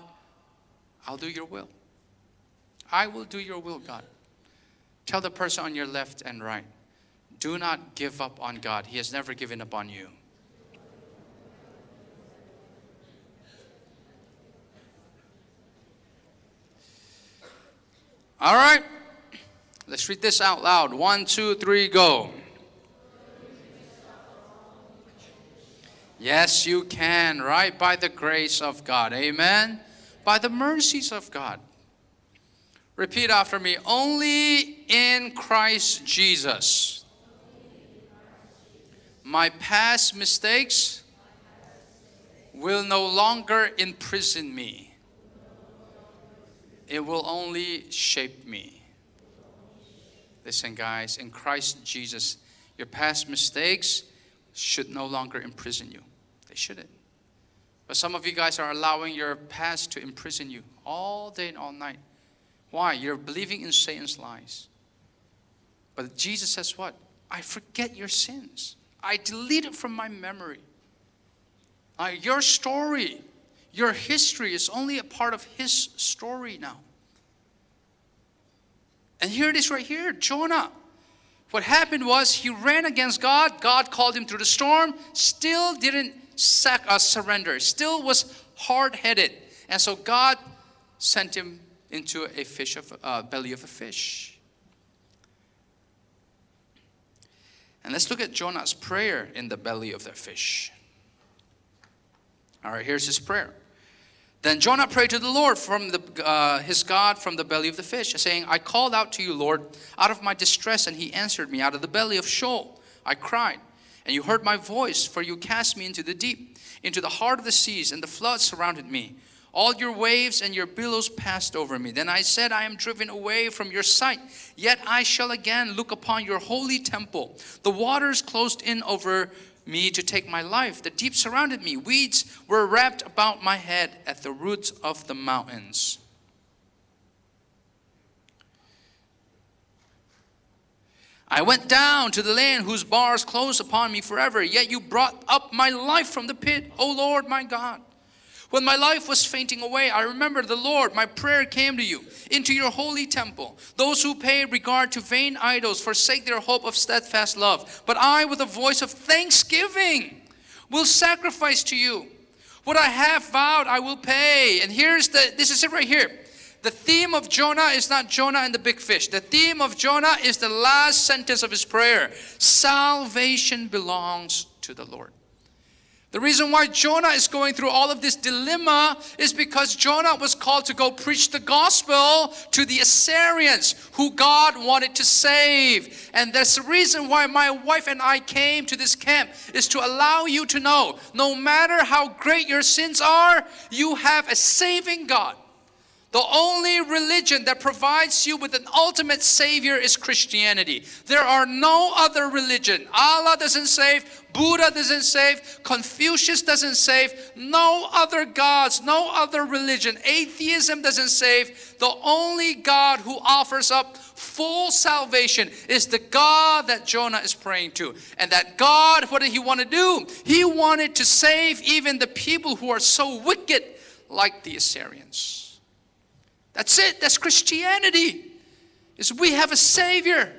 I'll do your will. I will do your will, God. Tell the person on your left and right, do not give up on God. He has never given up on you. All right. Let's read this out loud. 1, 2, 3, go. Yes, you can, right? By the grace of God. Amen. By the mercies of God. Repeat after me. Only in Christ Jesus. My past mistakes will no longer imprison me. It will only shape me. Listen, guys, in Christ Jesus, your past mistakes should no longer imprison you. They shouldn't. But some of you guys are allowing your past to imprison you all day and all night. Why? You're believing in Satan's lies. But Jesus says what? I forget your sins. I delete it from my memory. Your story, your history is only a part of His story now. And here it is right here, Jonah. What happened was he ran against God. God called him through the storm. Still didn't surrender. Still was hard-headed. And so God sent him into a belly of a fish. And let's look at Jonah's prayer in the belly of the fish. All right, here's his prayer. Then Jonah prayed to the Lord from his God from the belly of the fish, saying, I called out to you, Lord, out of my distress, and he answered me. Out of the belly of Sheol I cried, and you heard my voice, for you cast me into the deep, into the heart of the seas, and the floods surrounded me. All your waves and your billows passed over me. Then I said, I am driven away from your sight, yet I shall again look upon your holy temple. The waters closed in over me to take my life. The deep surrounded me. Weeds were wrapped about my head at the roots of the mountains. I went down to the land whose bars closed upon me forever. Yet you brought up my life from the pit, O Lord my God. When my life was fainting away, I remembered the Lord. My prayer came to you, into your holy temple. Those who pay regard to vain idols forsake their hope of steadfast love. But I, with a voice of thanksgiving, will sacrifice to you. What I have vowed, I will pay. And this is it right here. The theme of Jonah is not Jonah and the big fish. The theme of Jonah is the last sentence of his prayer. Salvation belongs to the Lord. The reason why Jonah is going through all of this dilemma is because Jonah was called to go preach the gospel to the Assyrians who God wanted to save. And that's the reason why my wife and I came to this camp, is to allow you to know, no matter how great your sins are, you have a saving God. The only religion that provides you with an ultimate savior is Christianity. There are no other religion. Allah doesn't save. Buddha doesn't save. Confucius doesn't save. No other gods, no other religion. Atheism doesn't save. The only God who offers up full salvation is the God that Jonah is praying to. And that God, what did he want to do? He wanted to save even the people who are so wicked, like the Assyrians. That's it. That's Christianity. Is we have a Savior.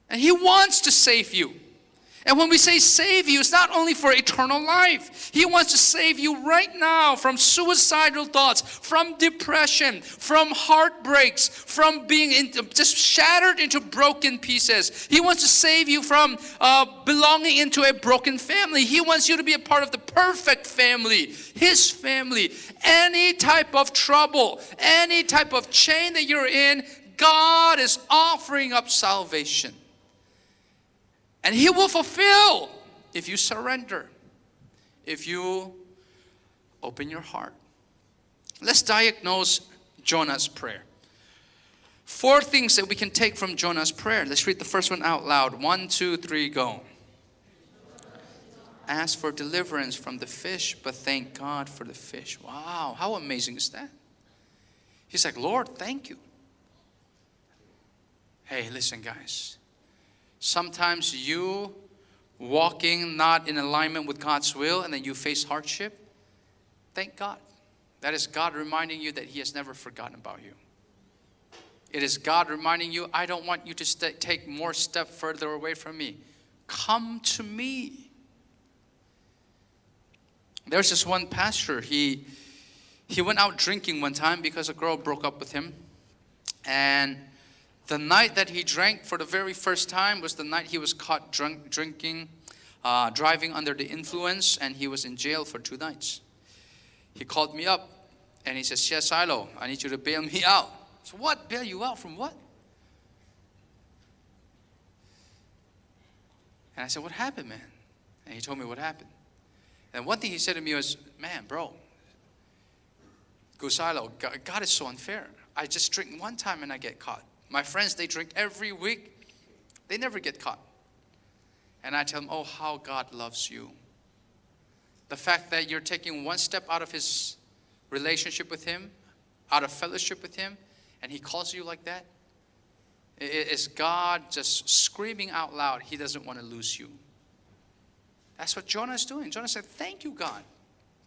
And He wants to save you. And when we say save you, it's not only for eternal life. He wants to save you right now from suicidal thoughts, from depression, from heartbreaks, from being just shattered into broken pieces. He wants to save you from belonging into a broken family. He wants you to be a part of the perfect family, His family. Any type of trouble, any type of chain that you're in, God is offering up salvation. And He will fulfill if you surrender, if you open your heart. Let's diagnose Jonah's prayer. 4 things that we can take from Jonah's prayer. Let's read the first one out loud. 1, 2, 3, go. Ask for deliverance from the fish, but thank God for the fish. Wow, how amazing is that? He's like, Lord, thank you. Hey, listen, guys. Sometimes you walking not in alignment with God's will, and then you face hardship. Thank God. That is God reminding you that He has never forgotten about you. It is God reminding you, I don't want you to take more step further away from me. Come to me. There's this one pastor, he went out drinking one time because a girl broke up with him. And the night that he drank for the very first time was the night he was caught drinking, driving under the influence, and he was in jail for 2 nights. He called me up and he says, yes, Sailo, I need you to bail me out. So what? Bail you out from what? And I said, what happened, man? And he told me what happened. And one thing he said to me was, man, bro, Sailo, God is so unfair. I just drink one time and I get caught. My friends, they drink every week. They never get caught. And I tell them, oh, how God loves you. The fact that you're taking one step out of His relationship with Him, out of fellowship with Him, and He calls you like that, is God just screaming out loud, He doesn't want to lose you. That's what Jonah is doing. Jonah said, thank you, God.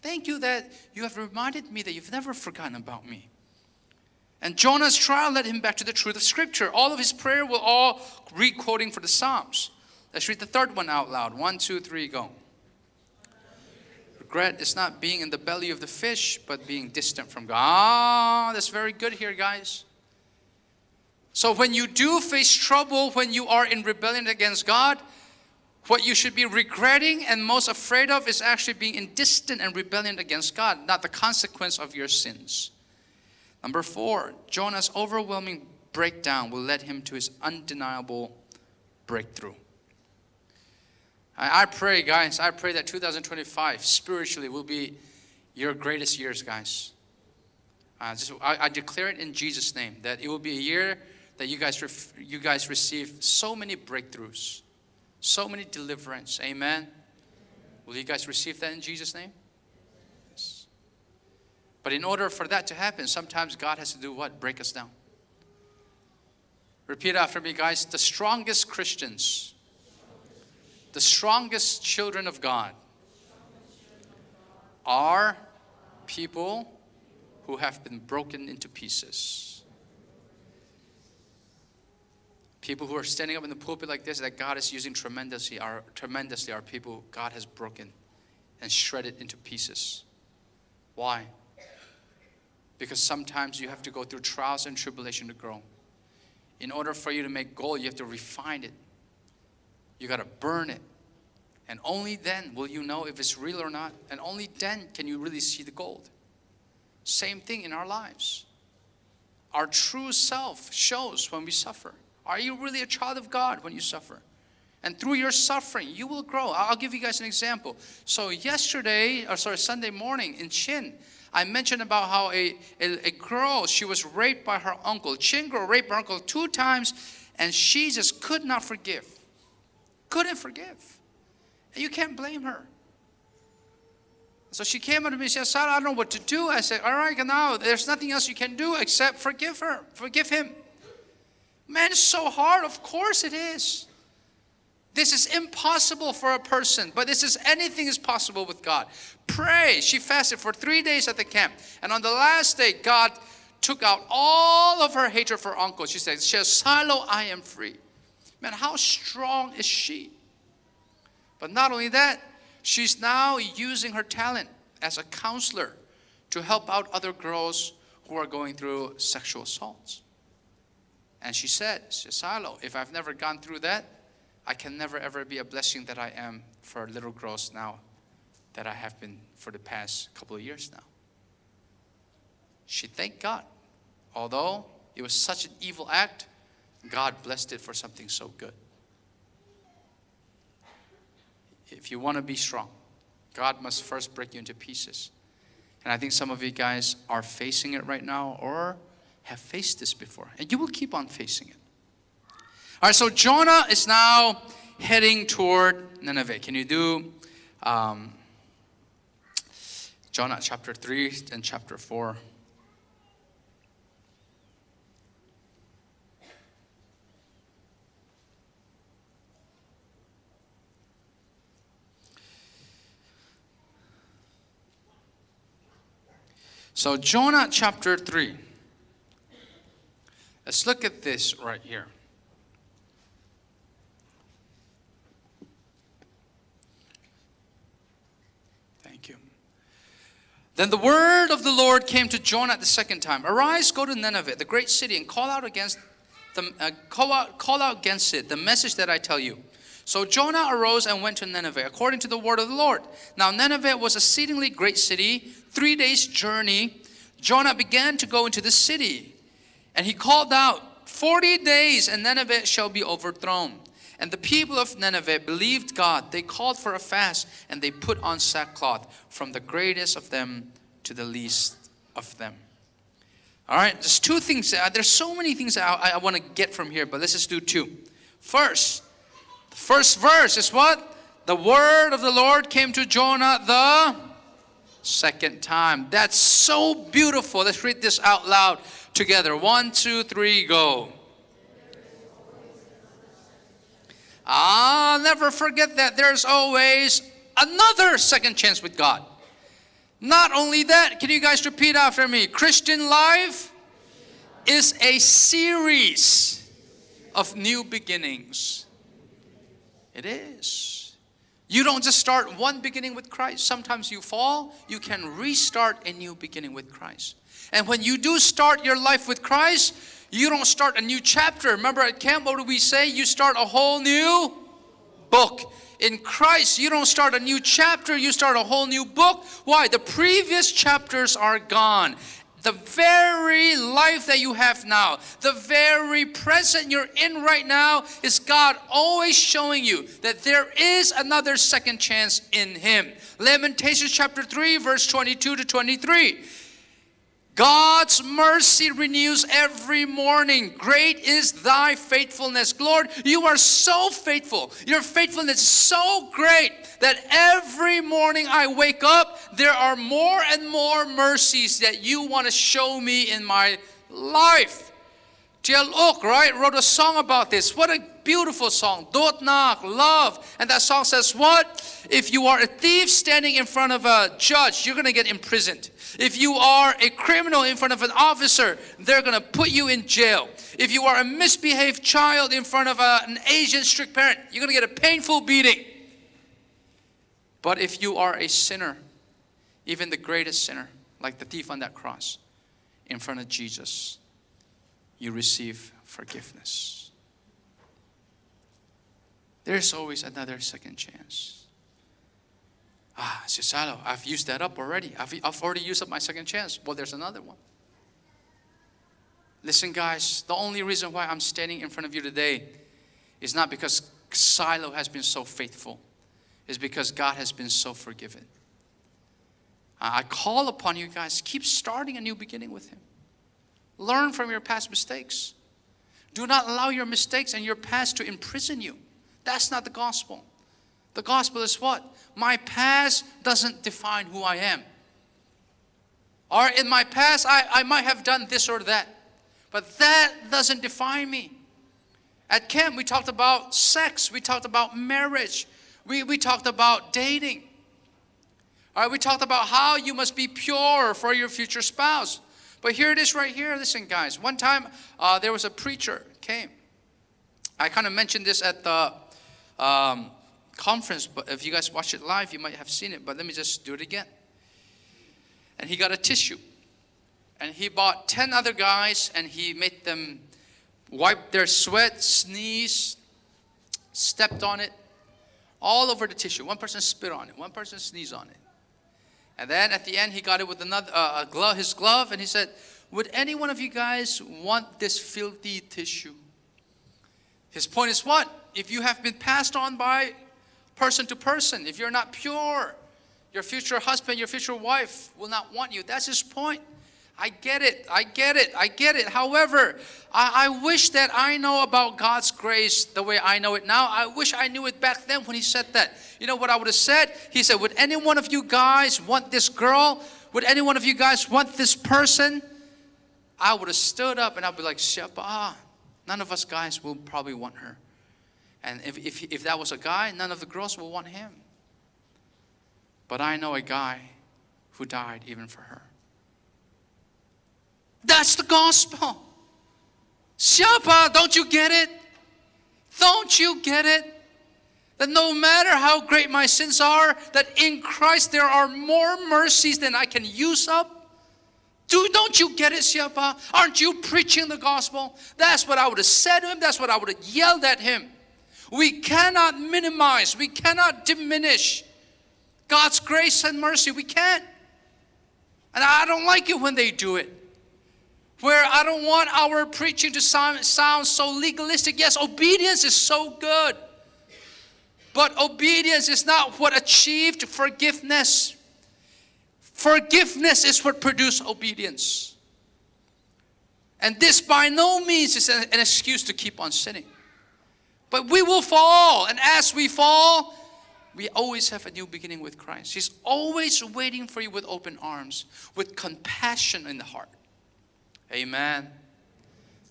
Thank you that you have reminded me that you've never forgotten about me. And Jonah's trial led him back to the truth of Scripture. All of his prayer will all re-quoting for the Psalms. Let's read the third one out loud. 1, 2, 3, go. Regret is not being in the belly of the fish, but being distant from God. Ah, that's very good here, guys. So when you do face trouble, when you are in rebellion against God, what you should be regretting and most afraid of is actually being in distant and rebellion against God, not the consequence of your sins. Number 4, Jonah's overwhelming breakdown will lead him to his undeniable breakthrough. I pray, guys, I pray that 2025 spiritually will be your greatest years, guys. I declare it in Jesus' name, that it will be a year that you guys receive so many breakthroughs, so many deliverance. Amen. Will you guys receive that in Jesus' name? Yes. But in order for that to happen, sometimes God has to do what? Break us down. Repeat after me, guys. The strongest Christians, the strongest children of God are people who have been broken into pieces. People who are standing up in the pulpit like this that God is using tremendously are people God has broken and shredded into pieces. Why? Because sometimes you have to go through trials and tribulation to grow. In order for you to make gold, you have to refine it. You got to burn it. And only then will you know if it's real or not. And only then can you really see the gold. Same thing in our lives. Our true self shows when we suffer. Are you really a child of God when you suffer? And through your suffering, you will grow. I'll give you guys an example. So Sunday morning in Chin, I mentioned about how a girl, she was raped by her uncle. Chin girl raped her uncle 2 times, and she just could not forgive. Couldn't forgive. And you can't blame her. So she came up to me and said, "Sailo, I don't know what to do." I said, "All right, now there's nothing else you can do except forgive her. Forgive him." Man, it's so hard. Of course it is. This is impossible for a person, but anything is possible with God. Pray. She fasted for 3 days at the camp. And on the last day, God took out all of her hatred for her uncle. She said, "Sailo, I am free." Man, how strong is she? But not only that, she's now using her talent as a counselor to help out other girls who are going through sexual assaults. And she said, "Sailo, if I've never gone through that, I can never ever be a blessing that I am for little girls now that I have been for the past couple of years now." She thanked God. Although it was such an evil act, God blessed it for something so good. If you want to be strong, God must first break you into pieces. And I think some of you guys are facing it right now or have faced this before. And you will keep on facing it. All right, so Jonah is now heading toward Nineveh. Can you do Jonah chapter 3 and chapter 4? So Jonah chapter 3. Let's look at this right here. Thank you. Then the word of the Lord came to Jonah the second time. "Arise, go to Nineveh, the great city, and call out against it the message that I tell you." So Jonah arose and went to Nineveh, according to the word of the Lord. Now Nineveh was an exceedingly great city, 3 days' journey. Jonah began to go into the city, and he called out, 40 days, and Nineveh shall be overthrown. And the people of Nineveh believed God. They called for a fast, and they put on sackcloth, from the greatest of them to the least of them. All right, there's 2 things. There's so many things I want to get from here, but let's just do 2. First, the first verse is what? The word of the Lord came to Jonah the second time. That's so beautiful. Let's read this out loud together. 1, 2, 3, go. Never forget that there's always another second chance with God. Not only that, can you guys repeat after me? Christian life is a series of new beginnings. It is. You don't just start one beginning with Christ. Sometimes you fall. You can restart a new beginning with Christ. And when you do start your life with Christ, you don't start a new chapter. Remember at camp, what do we say? You start a whole new book. In Christ, you don't start a new chapter. You start a whole new book. Why? The previous chapters are gone. The very life that you have now, the very present you're in right now, is God always showing you that there is another second chance in Him. Lamentations chapter 3, verse 22 to 23. God's mercy renews every morning. Great is thy faithfulness. Lord, you are so faithful. Your faithfulness is so great that every morning I wake up, there are more and more mercies that you want to show me in my life. J.L. Oak, right, wrote a song about this. What a beautiful song. Dot nak, love. And that song says what? If you are a thief standing in front of a judge, you're going to get imprisoned. If you are a criminal in front of an officer, they're going to put you in jail. If you are a misbehaved child in front of an Asian strict parent, you're going to get a painful beating. But if you are a sinner, even the greatest sinner, like the thief on that cross, in front of Jesus, you receive forgiveness. There's always another second chance. Sailo, I've used that up already. I've already used up my second chance. Well, there's another one. Listen, guys, the only reason why I'm standing in front of you today is not because Sailo has been so faithful. It's because God has been so forgiving. I call upon you guys, keep starting a new beginning with Him. Learn from your past mistakes. Do not allow your mistakes and your past to imprison you. That's not the gospel. The gospel is what? My past doesn't define who I am. Or in my past, I might have done this or that. But that doesn't define me. At camp, we talked about sex. We talked about marriage. We talked about dating. All right, we talked about how you must be pure for your future spouse. But here it is right here. Listen, guys. One time, there was a preacher came. I kind of mentioned this at the conference, but if you guys watch it live, you might have seen it. But let me just do it again. And he got a tissue. And he bought 10 other guys, and he made them wipe their sweat, sneeze, stepped on it, all over the tissue. One person spit on it. One person sneezed on it. And then at the end, he got it with another his glove, and he said, would any one of you guys want this filthy tissue? His point is what? If you have been passed on by person to person, if you're not pure, your future husband, your future wife will not want you. That's his point. I get it. However, I wish that I know about God's grace the way I know it now. I wish I knew it back then when he said that. You know what I would have said? He said, would any one of you guys want this girl? Would any one of you guys want this person? I would have stood up and I'd be like, none of us guys will probably want her. And if that was a guy, none of the girls will want him. But I know a guy who died even for her. That's the gospel. Siapa, don't you get it? Don't you get it? That no matter how great my sins are, that in Christ there are more mercies than I can use up. Don't you get it, Siapa? Aren't you preaching the gospel? That's what I would have said to him. That's what I would have yelled at him. We cannot minimize. We cannot diminish God's grace and mercy. We can't. And I don't like it when they do it. Where I don't want our preaching to sound so legalistic. Yes, obedience is so good. But obedience is not what achieved forgiveness. Forgiveness is what produced obedience. And this by no means is an excuse to keep on sinning. But we will fall. And as we fall, we always have a new beginning with Christ. He's always waiting for you with open arms, with compassion in the heart. Amen.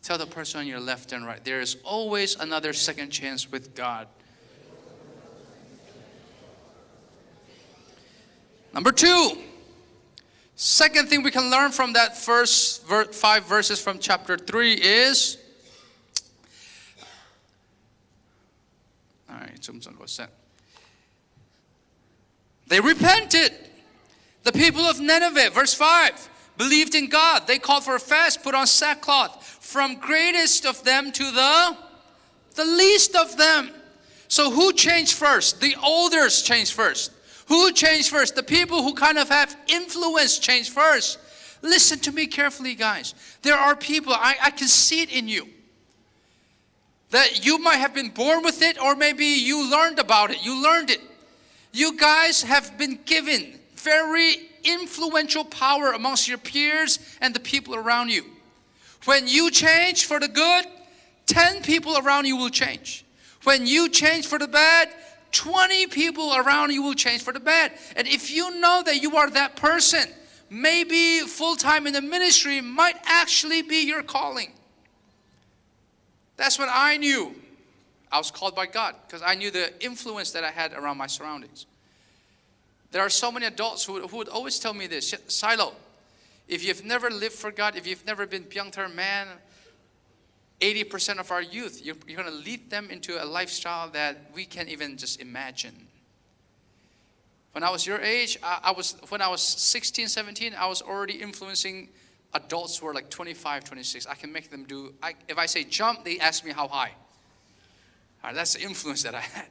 Tell the person on your left and right, there is always another second chance with God. Number 2, Second thing we can learn from that first 5 verses from chapter 3 is, all right, they repented. The people of Nineveh, verse 5, believed in God. They called for a fast, put on sackcloth, from greatest of them to the least of them. So who changed first? The elders changed first. Who changed first? The people who kind of have influence changed first. Listen to me carefully, guys. There are people, I can see it in you, that you might have been born with it, or maybe you learned about it. You learned it. You guys have been given very influential power amongst your peers and the people around you. When you change for the good, 10 people around you will change. When you change for the bad, 20 people around you will change for the bad. And if you know that you are that person, maybe full-time in the ministry might actually be your calling. That's what I knew. I was called by God because I knew the influence that I had around my surroundings. There are so many adults who would always tell me this, Sailo, if you've never lived for God, if you've never been byung-term man, 80% of our youth, you're going to lead them into a lifestyle that we can't even just imagine. When I was your age, when I was 16, 17, I was already influencing adults who are like 25, 26. I can make them do, if I say jump, they ask me how high. All right, that's the influence that I had.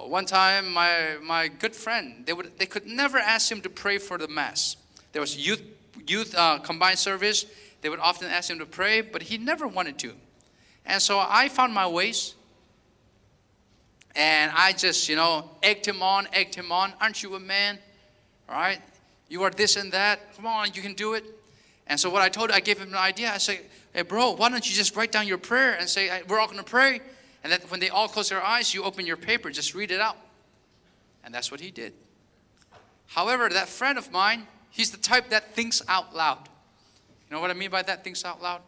One time, my good friend, they could never ask him to pray for the mass. There was youth combined service. They would often ask him to pray, but he never wanted to. And so I found my ways. And I just, egged him on. Aren't you a man? All right? You are this and that. Come on, you can do it. And so what I gave him an idea. I said, hey, bro, why don't you just write down your prayer and say, we're all going to pray. And then when they all close their eyes, you open your paper, just read it out. And that's what he did. However, that friend of mine, he's the type that thinks out loud. You know what I mean by that, thinks out loud?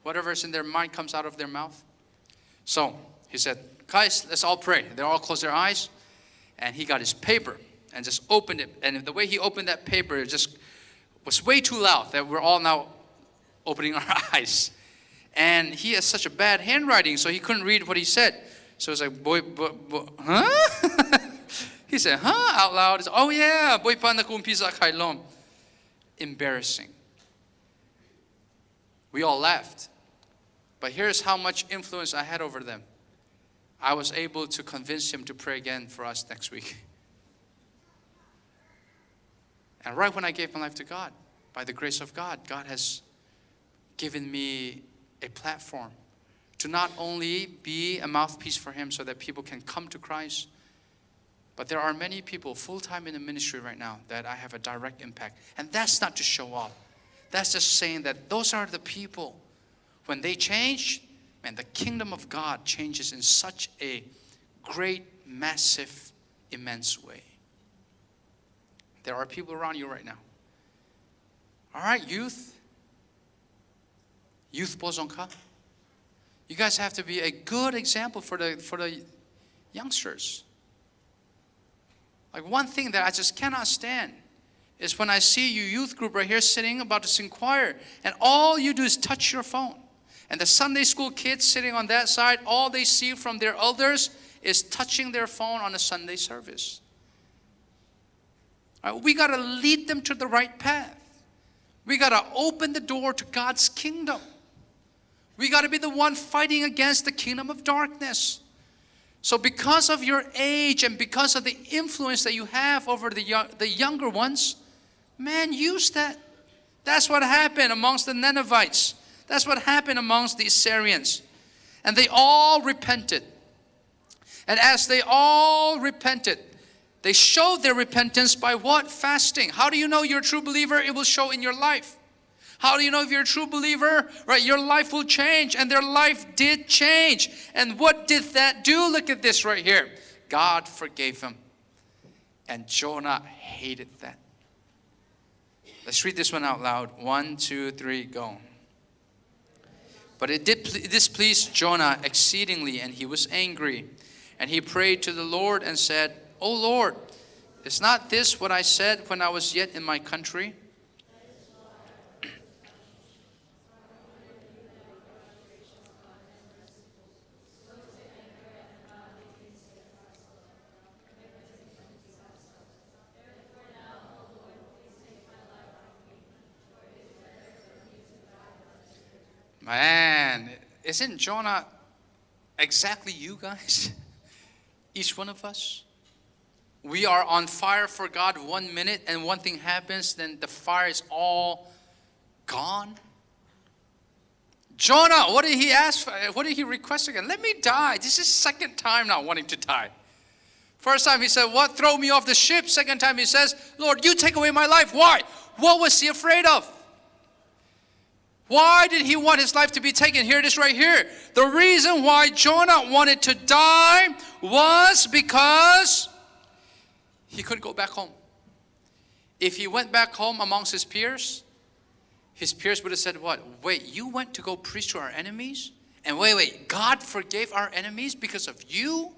Whatever's in their mind comes out of their mouth. So he said, guys, let's all pray. They all closed their eyes. And he got his paper and just opened it. And the way he opened that paper, it just was way too loud that we're all now opening our eyes. And he has such a bad handwriting, so he couldn't read what he said. So it's like, boy, huh? He said, huh, out loud. It's, oh yeah, boy pa na kumpisa kailom. Embarrassing. We all laughed. But here's how much influence I had over them. I was able to convince him to pray again for us next week. And right when I gave my life to God, by the grace of God, God has given me a platform to not only be a mouthpiece for him so that people can come to Christ, but there are many people full-time in the ministry right now that I have a direct impact. And that's not to show off. That's just saying that those are the people. When they change, man, the kingdom of God changes in such a great, massive, immense way. There are people around you right now. All right, youth Bozongka. You guys have to be a good example for the youngsters. Like one thing that I just cannot stand is when I see you youth group right here sitting about to sing choir, and all you do is touch your phone. And the Sunday school kids sitting on that side, all they see from their elders is touching their phone on a Sunday service. All right, we got to lead them to the right path. We got to open the door to God's kingdom. We got to be the one fighting against the kingdom of darkness. So because of your age and because of the influence that you have over the younger ones, man, use that. That's what happened amongst the Ninevites. That's what happened amongst the Assyrians. And they all repented. And as they all repented, they showed their repentance by what? Fasting. How do you know you're a true believer? It will show in your life. How do you know if you're a true believer? Right, your life will change, and their life did change. And what did that do? Look at this right here. God forgave them. And Jonah hated that. Let's read this one out loud. 1, 2, 3, go. But it displeased Jonah exceedingly, and he was angry. And he prayed to the Lord and said, O Lord, Is not this what I said when I was yet in my country? Man, isn't Jonah exactly you guys? Each one of us. We are on fire for God 1 minute and one thing happens, then the fire is all gone. Jonah, what did he ask for? What did he request again? Let me die. This is second time now wanting to die. First time he said, what? Throw me off the ship. Second time he says, Lord, you take away my life. Why? What was he afraid of? Why did he want his life to be taken? Here it is right here. The reason why Jonah wanted to die was because he couldn't go back home. If he went back home amongst his peers would have said what? Wait, you went to go preach to our enemies? And wait, God forgave our enemies because of you?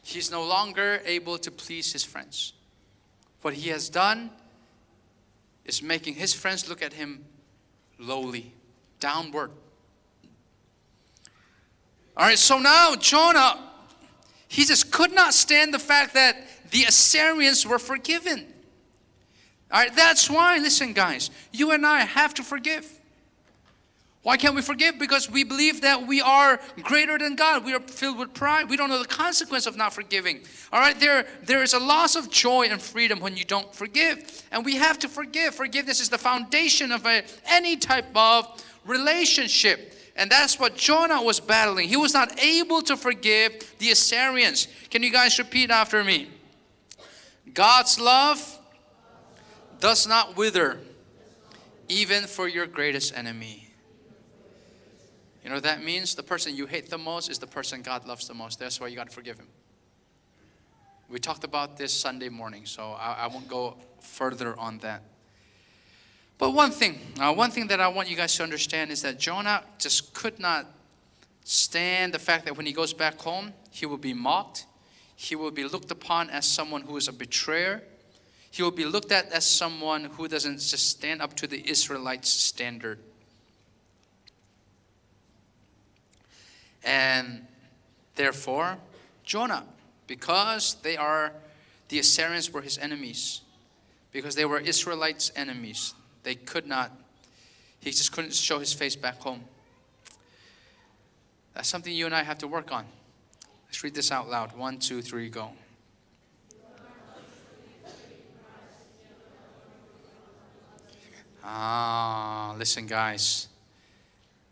He's no longer able to please his friends. What he has done is making his friends look at him lowly, downward. All right, so now Jonah, he just could not stand the fact that the Assyrians were forgiven. All right, that's why, listen guys, you and I have to forgive. Why can't we forgive? Because we believe that we are greater than God. We are filled with pride. We don't know the consequence of not forgiving. All right, there is a loss of joy and freedom when you don't forgive. And we have to forgive. Forgiveness is the foundation of any type of relationship. And that's what Jonah was battling. He was not able to forgive the Assyrians. Can you guys repeat after me? God's love does not wither, even for your greatest enemy. You know what that means? The person you hate the most is the person God loves the most. That's why you got to forgive him. We talked about this Sunday morning, so I won't go further on that. But one thing that I want you guys to understand is that Jonah just could not stand the fact that when he goes back home, he will be mocked. He will be looked upon as someone who is a betrayer. He will be looked at as someone who doesn't just stand up to the Israelites' standard. And therefore, Jonah, because the Assyrians were his enemies, because they were Israelites' enemies, he just couldn't show his face back home. That's something you and I have to work on. Let's read this out loud. 1, 2, 3, go. Listen guys.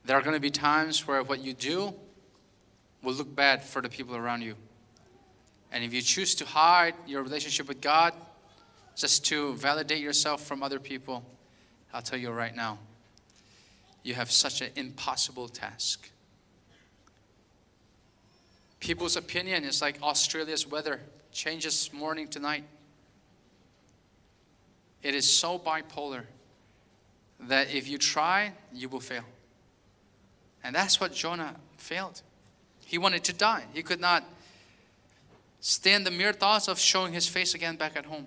There are going to be times where what you do will look bad for the people around you. And if you choose to hide your relationship with God just to validate yourself from other people, I'll tell you right now, you have such an impossible task. People's opinion is like Australia's weather, changes morning to night. It is so bipolar that if you try, you will fail. And that's what Jonah failed. He wanted to die. He could not stand the mere thoughts of showing his face again back at home.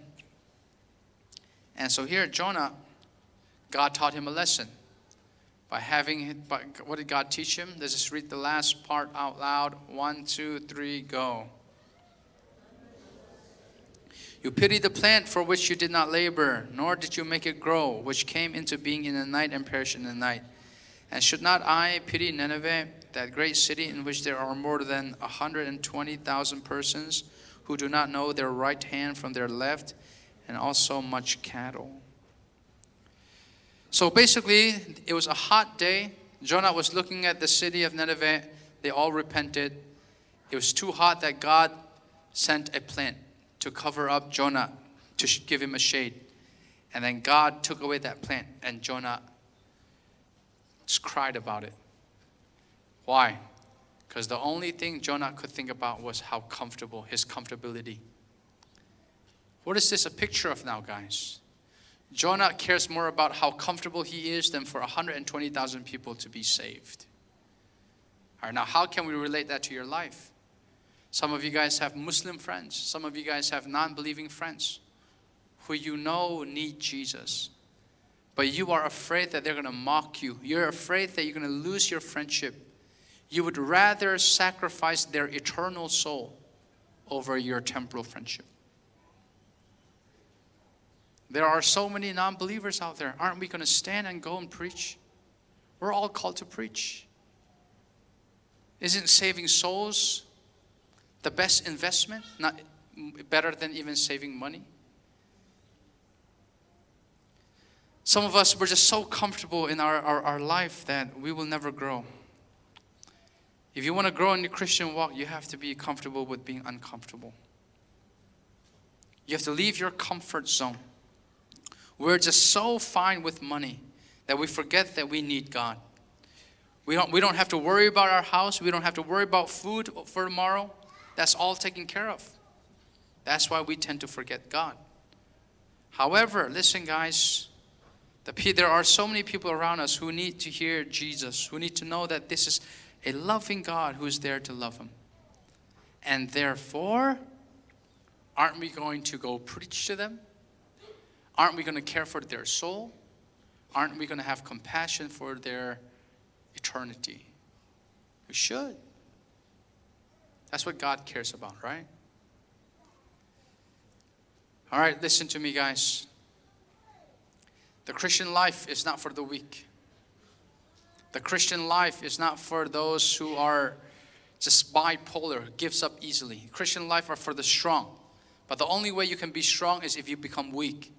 And so here, Jonah, God taught him a lesson. What did God teach him? Let's just read the last part out loud. 1, 2, 3, go. You pity the plant for which you did not labor, nor did you make it grow, which came into being in the night and perished in the night. And should not I pity Nineveh, that great city in which there are more than 120,000 persons who do not know their right hand from their left, and also much cattle? So basically, it was a hot day. Jonah was looking at the city of Nineveh. They all repented. It was too hot that God sent a plant to cover up Jonah, to give him a shade. And then God took away that plant, and Jonah just cried about it. Why? Because the only thing Jonah could think about was how comfortable, his comfortability. What is this a picture of now, guys? Jonah cares more about how comfortable he is than for 120,000 people to be saved. All right, now how can we relate that to your life? Some of you guys have Muslim friends. Some of you guys have non-believing friends who you know need Jesus. But you are afraid that they're going to mock you. You're afraid that you're going to lose your friendship. You would rather sacrifice their eternal soul over your temporal friendship. There are so many non-believers out there. Aren't we going to stand and go and preach? We're all called to preach. Isn't saving souls the best investment? Not better than even saving money? Some of us, we're just so comfortable in our life that we will never grow. If you want to grow in the Christian walk, you have to be comfortable with being uncomfortable. You have to leave your comfort zone. We're just so fine with money that we forget that we need God. We don't have to worry about our house. We don't have to worry about food for tomorrow. That's all taken care of. That's why we tend to forget God. However, listen guys, there are so many people around us who need to hear Jesus, who need to know that this is a loving God who is there to love them. And therefore, aren't we going to go preach to them? Aren't we going to care for their soul? Aren't we going to have compassion for their eternity? We should. That's what God cares about, right? All right, listen to me, guys. The Christian life is not for the weak. The Christian life is not for those who are just bipolar, gives up easily. Christian life are for the strong. But the only way you can be strong is if you become weak.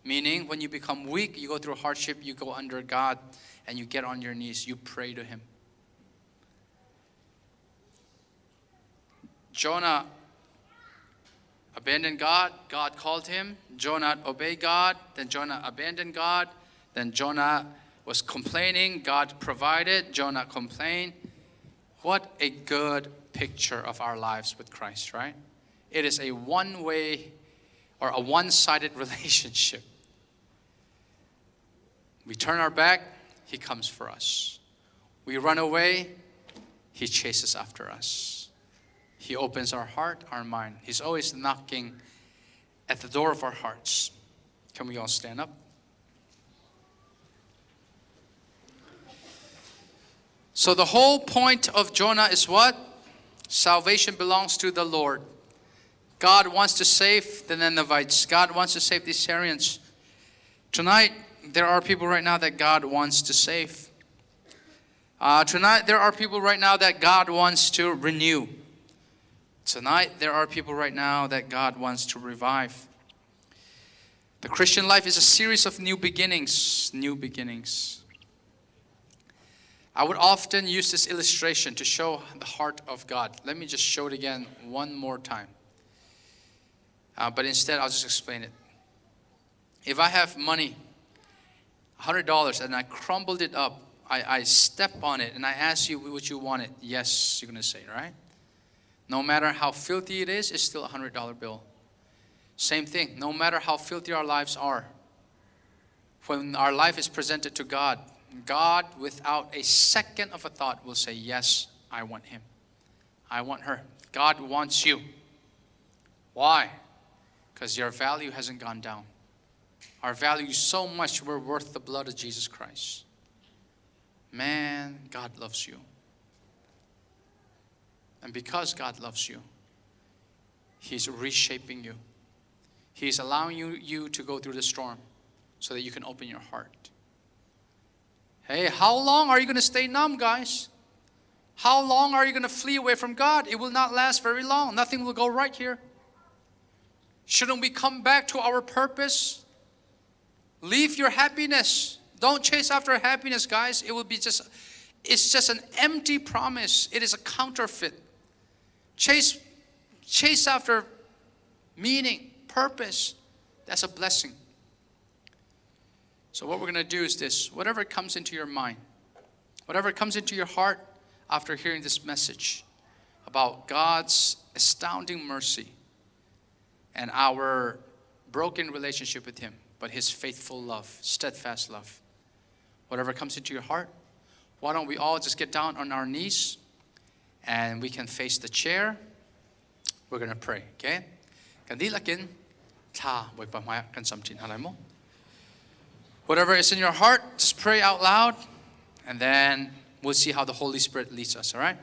Meaning, when you become weak, you go through hardship, you go under God, and you get on your knees, you pray to Him. Jonah abandoned God. God called him. Jonah obeyed God. Then Jonah abandoned God. Then Jonah was complaining. God provided. Jonah complained. What a good picture of our lives with Christ, right? It is a one-way or a one-sided relationship. We turn our back, He comes for us. We run away, He chases after us. He opens our heart, our mind. He's always knocking at the door of our hearts. Can we all stand up? So the whole point of Jonah is what? Salvation belongs to the Lord. God wants to save the Ninevites. God wants to save the Syrians. Tonight, there are people right now that God wants to save. Tonight, there are people right now that God wants to renew. Tonight, there are people right now that God wants to revive. The Christian life is a series of new beginnings. New beginnings. I would often use this illustration to show the heart of God. Let me just show it again one more time. But instead, I'll just explain it. If I have money, $100, and I crumbled it up, I step on it, and I ask you, would you want it? Yes, you're going to say, right? No matter how filthy it is, it's still a $100 bill. Same thing, no matter how filthy our lives are, when our life is presented to God, God, without a second of a thought, will say, yes, I want him. I want her. God wants you. Why? Because your value hasn't gone down. Our value is so much, we're worth the blood of Jesus Christ. Man, God loves you. And because God loves you, He's reshaping you. He's allowing you to go through the storm so that you can open your heart. Hey, how long are you going to stay numb, guys? How long are you going to flee away from God? It will not last very long. Nothing will go right here. Shouldn't we come back to our purpose? Leave your happiness. Don't chase after happiness, guys. It will be it's just an empty promise. It is a counterfeit. Chase after meaning, purpose. That's a blessing. So what we're going to do is this. Whatever comes into your mind, whatever comes into your heart after hearing this message about God's astounding mercy and our broken relationship with Him, but His faithful love, steadfast love. Whatever comes into your heart, why don't we all just get down on our knees and we can face the chair we're going to pray. Okay? Kan di lakin, ta boy pamaya kan samtin halay mo. Whatever is in your heart, just pray out loud, and then we'll see how the Holy Spirit leads us, all right?